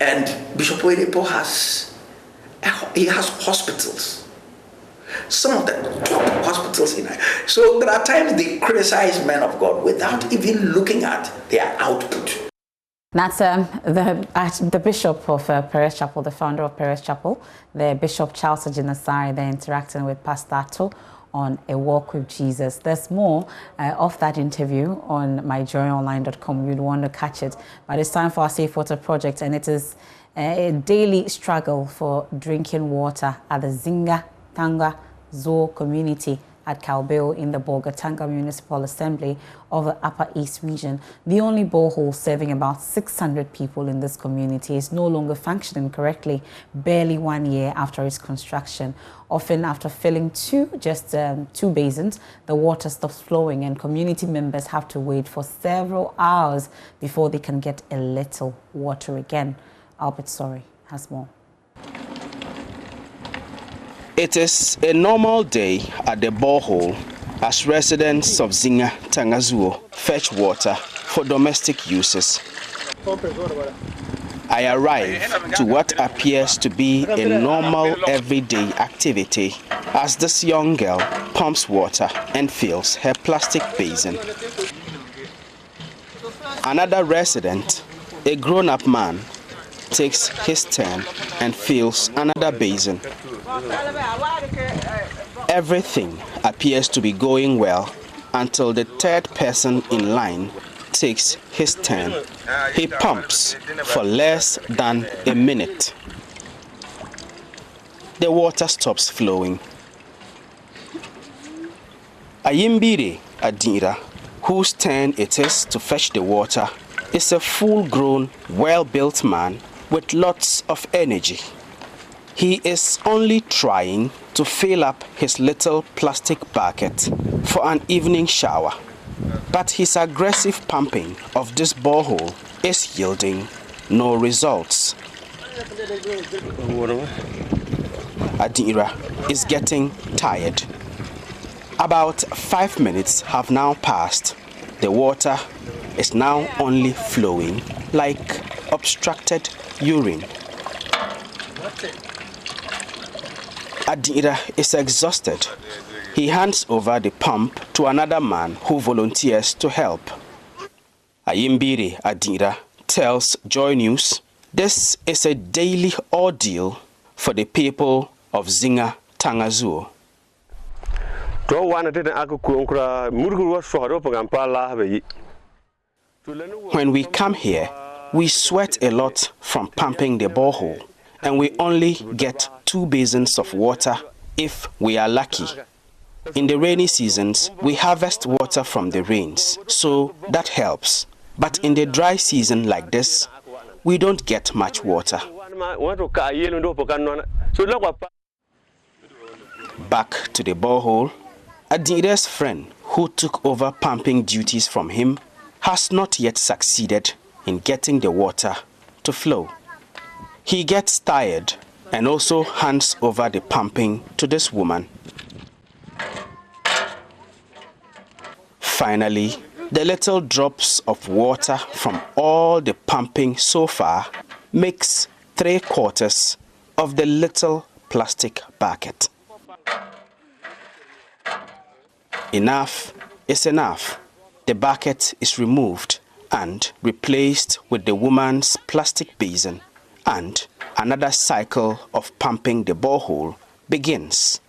And Bishop Oedipo has hospitals. Some of the top hospitals in Nigeria. So there are times they criticize men of God without even looking at their output. That's the Bishop of Perez Chapel, the founder of Perez Chapel, the Bishop Charles Ajinasare, they're interacting with Pastor Ato on A Walk with Jesus. There's more of that interview on myjoyonline.com. You'd want to catch it. But it's time for our Safe Water Project, and it is a daily struggle for drinking water at the Zinga Tanga Zoo community at Kalbeo in the Bolgatanga Municipal Assembly of the Upper East region. The only borehole serving about 600 people in this community is no longer functioning correctly, barely 1 year after its construction. Often after filling two basins, the water stops flowing and community members have to wait for several hours before they can get a little water again. Albert Sorry has more. It is a normal day at the borehole as residents of Zinga Tangazuo fetch water for domestic uses. I arrive to what appears to be a normal everyday activity as this young girl pumps water and fills her plastic basin. Another resident, a grown-up man, takes his turn and fills another basin. Everything appears to be going well until the third person in line takes his turn. He pumps for less than a minute. The water stops flowing. Ayimbire Adira, whose turn it is to fetch the water, is a full-grown, well-built man with lots of energy. He is only trying to fill up his little plastic bucket for an evening shower. But his aggressive pumping of this borehole is yielding no results. Adira is getting tired. About 5 minutes have now passed. The water is now only flowing like obstructed urine. Adira is exhausted. He hands over the pump to another man who volunteers to help. Ayimbire Adira tells JoyNews this is a daily ordeal for the people of Zinga Tangazuo. When we come here, we sweat a lot from pumping the borehole, and we only get 2 basins of water if we are lucky. In the rainy seasons, we harvest water from the rains, so that helps. But in the dry season like this, we don't get much water. Back to the borehole, Adira's friend, who took over pumping duties from him, has not yet succeeded in getting the water to flow. He gets tired and also hands over the pumping to this woman. Finally, the little drops of water from all the pumping so far makes 3/4 of the little plastic bucket. Enough is enough. The bucket is removed and replaced with the woman's plastic basin, and another cycle of pumping the borehole begins.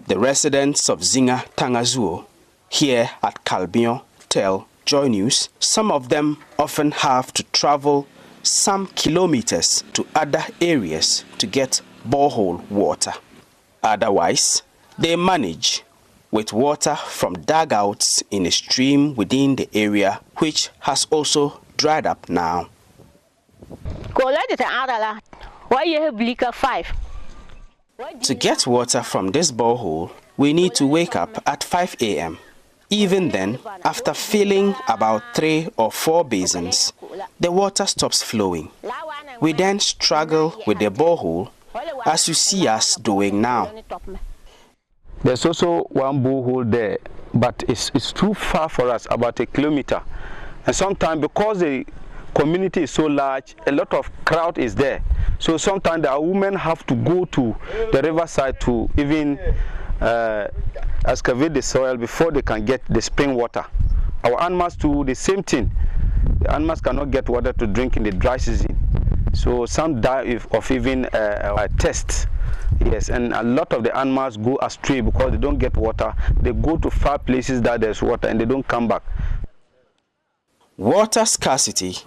The residents of Zinga Tangazuo here at Kalbion tell JoyNews some of them often have to travel some kilometers to other areas to get borehole water. Otherwise, they manage with water from dugouts in a stream within the area, which has also dried up now. To get water from this borehole, we need to wake up at 5 a.m. Even then, after filling about 3 or 4 basins, the water stops flowing. We then struggle with the borehole, as you see us doing now. There's also one borehole there, but it's too far for us, about 1 kilometer. And sometimes, because the community is so large, a lot of crowd is there. So sometimes the women have to go to the riverside to even excavate the soil before they can get the spring water. Our animals too, the same thing. The animals cannot get water to drink in the dry season. So some die of even a test. Yes, and a lot of the animals go astray because they don't get water. They go to far places that there's water and they don't come back. Water scarcity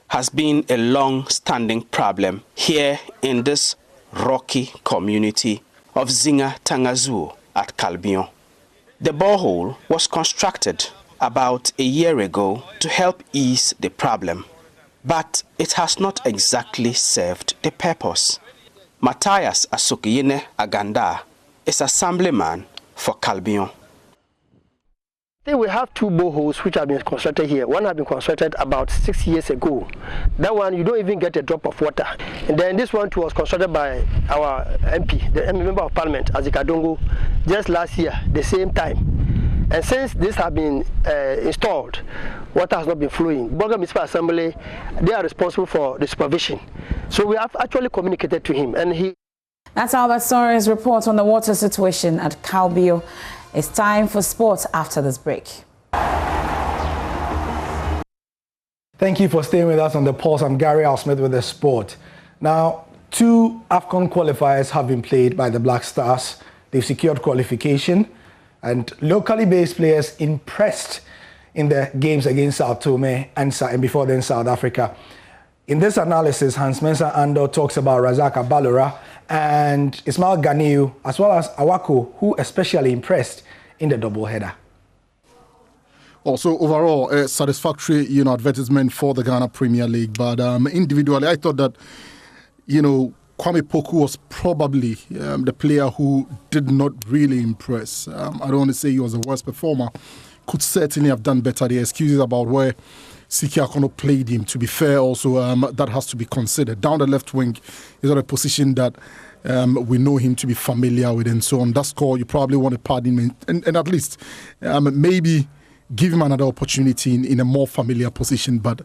has been a long-standing problem here in this rocky community of Zinga Tangazuo at Kalbion. The borehole was constructed about a year ago to help ease the problem, but it has not exactly served the purpose. Matthias Asokiyene Aganda is assemblyman for Kalbion. We have 2 boreholes which have been constructed here. One has been constructed about 6 years ago. That one, you don't even get a drop of water. And then this one too was constructed by our MP, the member of parliament, Azika Dongo, just last year, the same time. And since this has been installed, water has not been flowing. Bolga Municipal Assembly, they are responsible for the supervision. So we have actually communicated to him, and he. That's Albert Soares' report on the water situation at Calbio. It's time for sports after this break. Thank you for staying with us on The Pulse. I'm Gary Al-Smith with the sport. Now, 2 AFCON qualifiers have been played by the Black Stars. They've secured qualification, and locally based players impressed in the games against Sao Tome and before then South Africa. In this analysis, Hans Mensah Ando talks about Razak Abalora and Ismail Ganiu, as well as Awako, who especially impressed in the doubleheader. Also, overall, a satisfactory, advertisement for the Ghana Premier League. But individually, I thought that, Kwame Poku was probably the player who did not really impress. I don't want to say he was the worst performer. Could certainly have done better. The excuses about where Siki Akono played him, to be fair, also that has to be considered. Down the left wing is not a position that we know him to be familiar with, and so on that score, you probably want to pardon him and at least maybe give him another opportunity in a more familiar position, but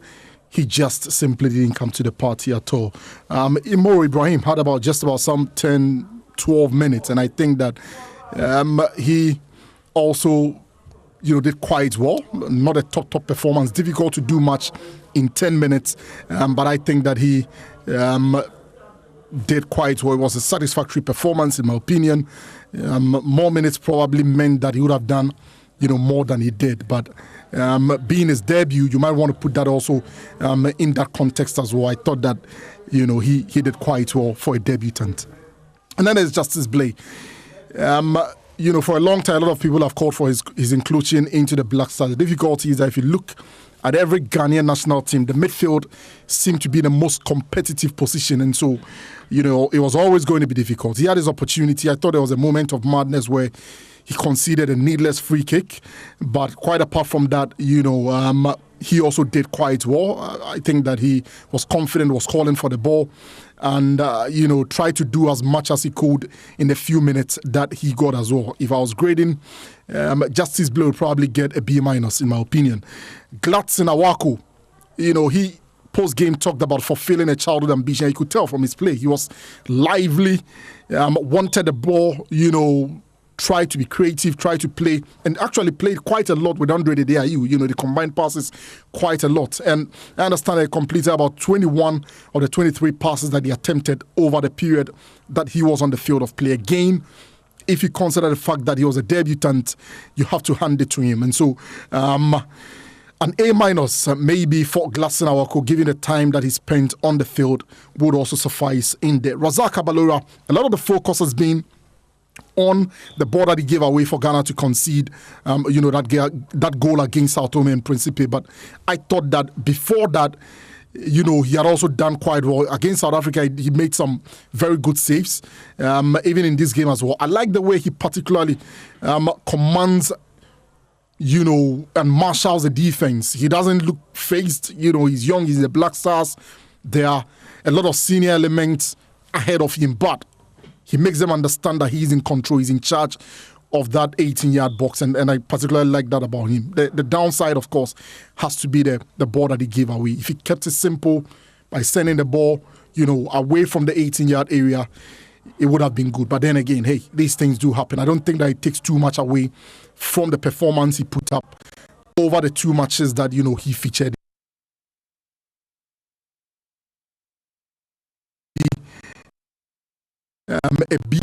he just simply didn't come to the party at all. Imoro Ibrahim had just about some 10, 12 minutes, and I think that he also did quite well. Not a top performance, difficult to do much in 10 minutes, but I think that he did quite well. It was a satisfactory performance, in my opinion. More minutes probably meant that he would have done more than he did, but being his debut, you might want to put that also in that context as well. I thought that he did quite well for a debutant. And then there's Justice Blay. For a long time, a lot of people have called for his inclusion into the Black Stars. The difficulty is that if you look at every Ghanaian national team, the midfield seemed to be the most competitive position, and so it was always going to be difficult. He had his opportunity. I thought there was a moment of madness where he conceded a needless free kick, but quite apart from that, he also did quite well. I think that he was confident, was calling for the ball, and tried to do as much as he could in the few minutes that he got as well. If I was grading, Justice Blay would probably get a B- in my opinion. Gladson Awako, he post-game talked about fulfilling a childhood ambition. You could tell from his play. He was lively, wanted the ball, tried to be creative, tried to play, and actually played quite a lot with Andre Dedeayu, the combined passes quite a lot. And I understand he completed about 21 of the 23 passes that he attempted over the period that he was on the field of play. Again, if you consider the fact that he was a debutant, you have to hand it to him. And so, an A- maybe for Gladson Awako, given the time that he spent on the field, would also suffice in there. Razak Abalora, a lot of the focus has been on the ball that he gave away for Ghana to concede, that goal against Sao Tome and Principe. But I thought that before that, he had also done quite well. Against South Africa, he made some very good saves, even in this game as well. I like the way he particularly commands, and marshals the defense. He doesn't look phased. He's young, he's the Black Stars. There are a lot of senior elements ahead of him, but he makes them understand that he's in control, he's in charge of that 18-yard box, and I particularly like that about him. The downside, of course, has to be the ball that he gave away. If he kept it simple by sending the ball, away from the 18-yard area, it would have been good. But then again, hey, these things do happen. I don't think that it takes too much away from the performance he put up over the 2 matches that, he featured. A B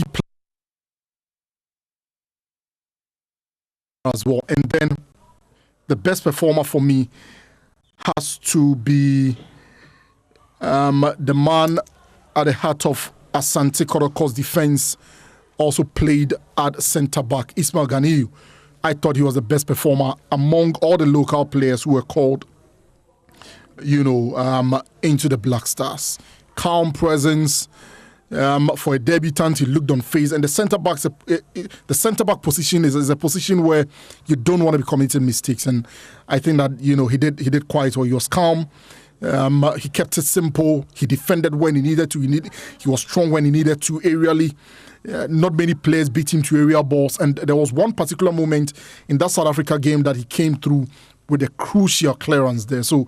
as well. And then the best performer for me has to be the man at the heart of Asante Koroko's defense, also played at centre-back, Ismail Ganiu. I thought he was the best performer among all the local players who were called, into the Black Stars. Calm presence. For a debutant, he looked unfazed, and the centre-back position is a position where you don't want to be committing mistakes, and I think that he did quite well. He was calm, He kept it simple. He defended when he needed to. He was strong when he needed to aerially. Not many players beat him to area balls. And there was one particular moment in that South Africa game that he came through with a crucial clearance there. So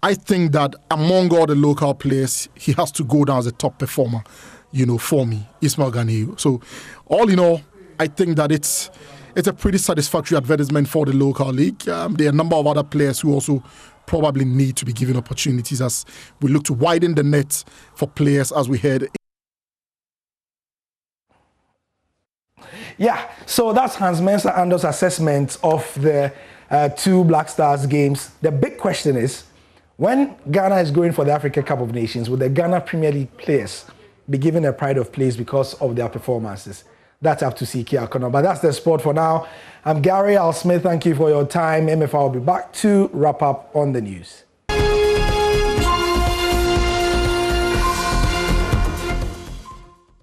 I think that among all the local players, he has to go down as a top performer, for me, Ismail Ghanaiu. So all in all, I think that it's a pretty satisfactory advertisement for the local league. There are a number of other players who also probably need to be given opportunities as we look to widen the net for players as we head. Yeah, so that's Hans Mensah Ando's assessment of the two Black Stars games. The big question is, when Ghana is going for the Africa Cup of Nations, will the Ghana Premier League players be given a pride of place because of their performances? That's up to CK Akono. But that's the sport for now. I'm Gary Al Smith. Thank you for your time. MFR will be back to wrap up on the news.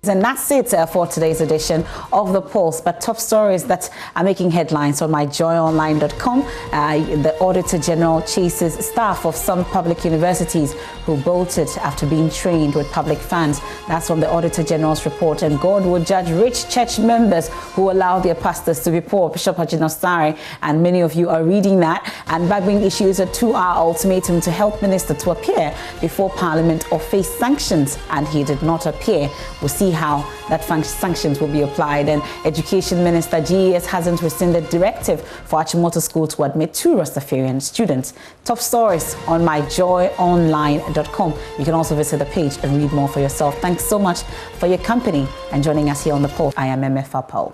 And that's it for today's edition of The Pulse. But top stories that are making headlines on myjoyonline.com. The Auditor General chases staff of some public universities who bolted after being trained with public funds. That's from the Auditor General's report. And God will judge rich church members who allow their pastors to be poor. Bishop Ajinosare, and many of you are reading that. And Bagbin issues a 2-hour ultimatum to Health Minister to appear before Parliament or face sanctions. And he did not appear. We'll see how that sanctions will be applied. And Education Minister GES hasn't rescinded directive for Achimota School to admit 2 Rastafarian students. Top stories on myjoyonline.com. You can also visit the page and read more for yourself. Thanks so much for your company and joining us here on The Pulse. I am MFR Paul.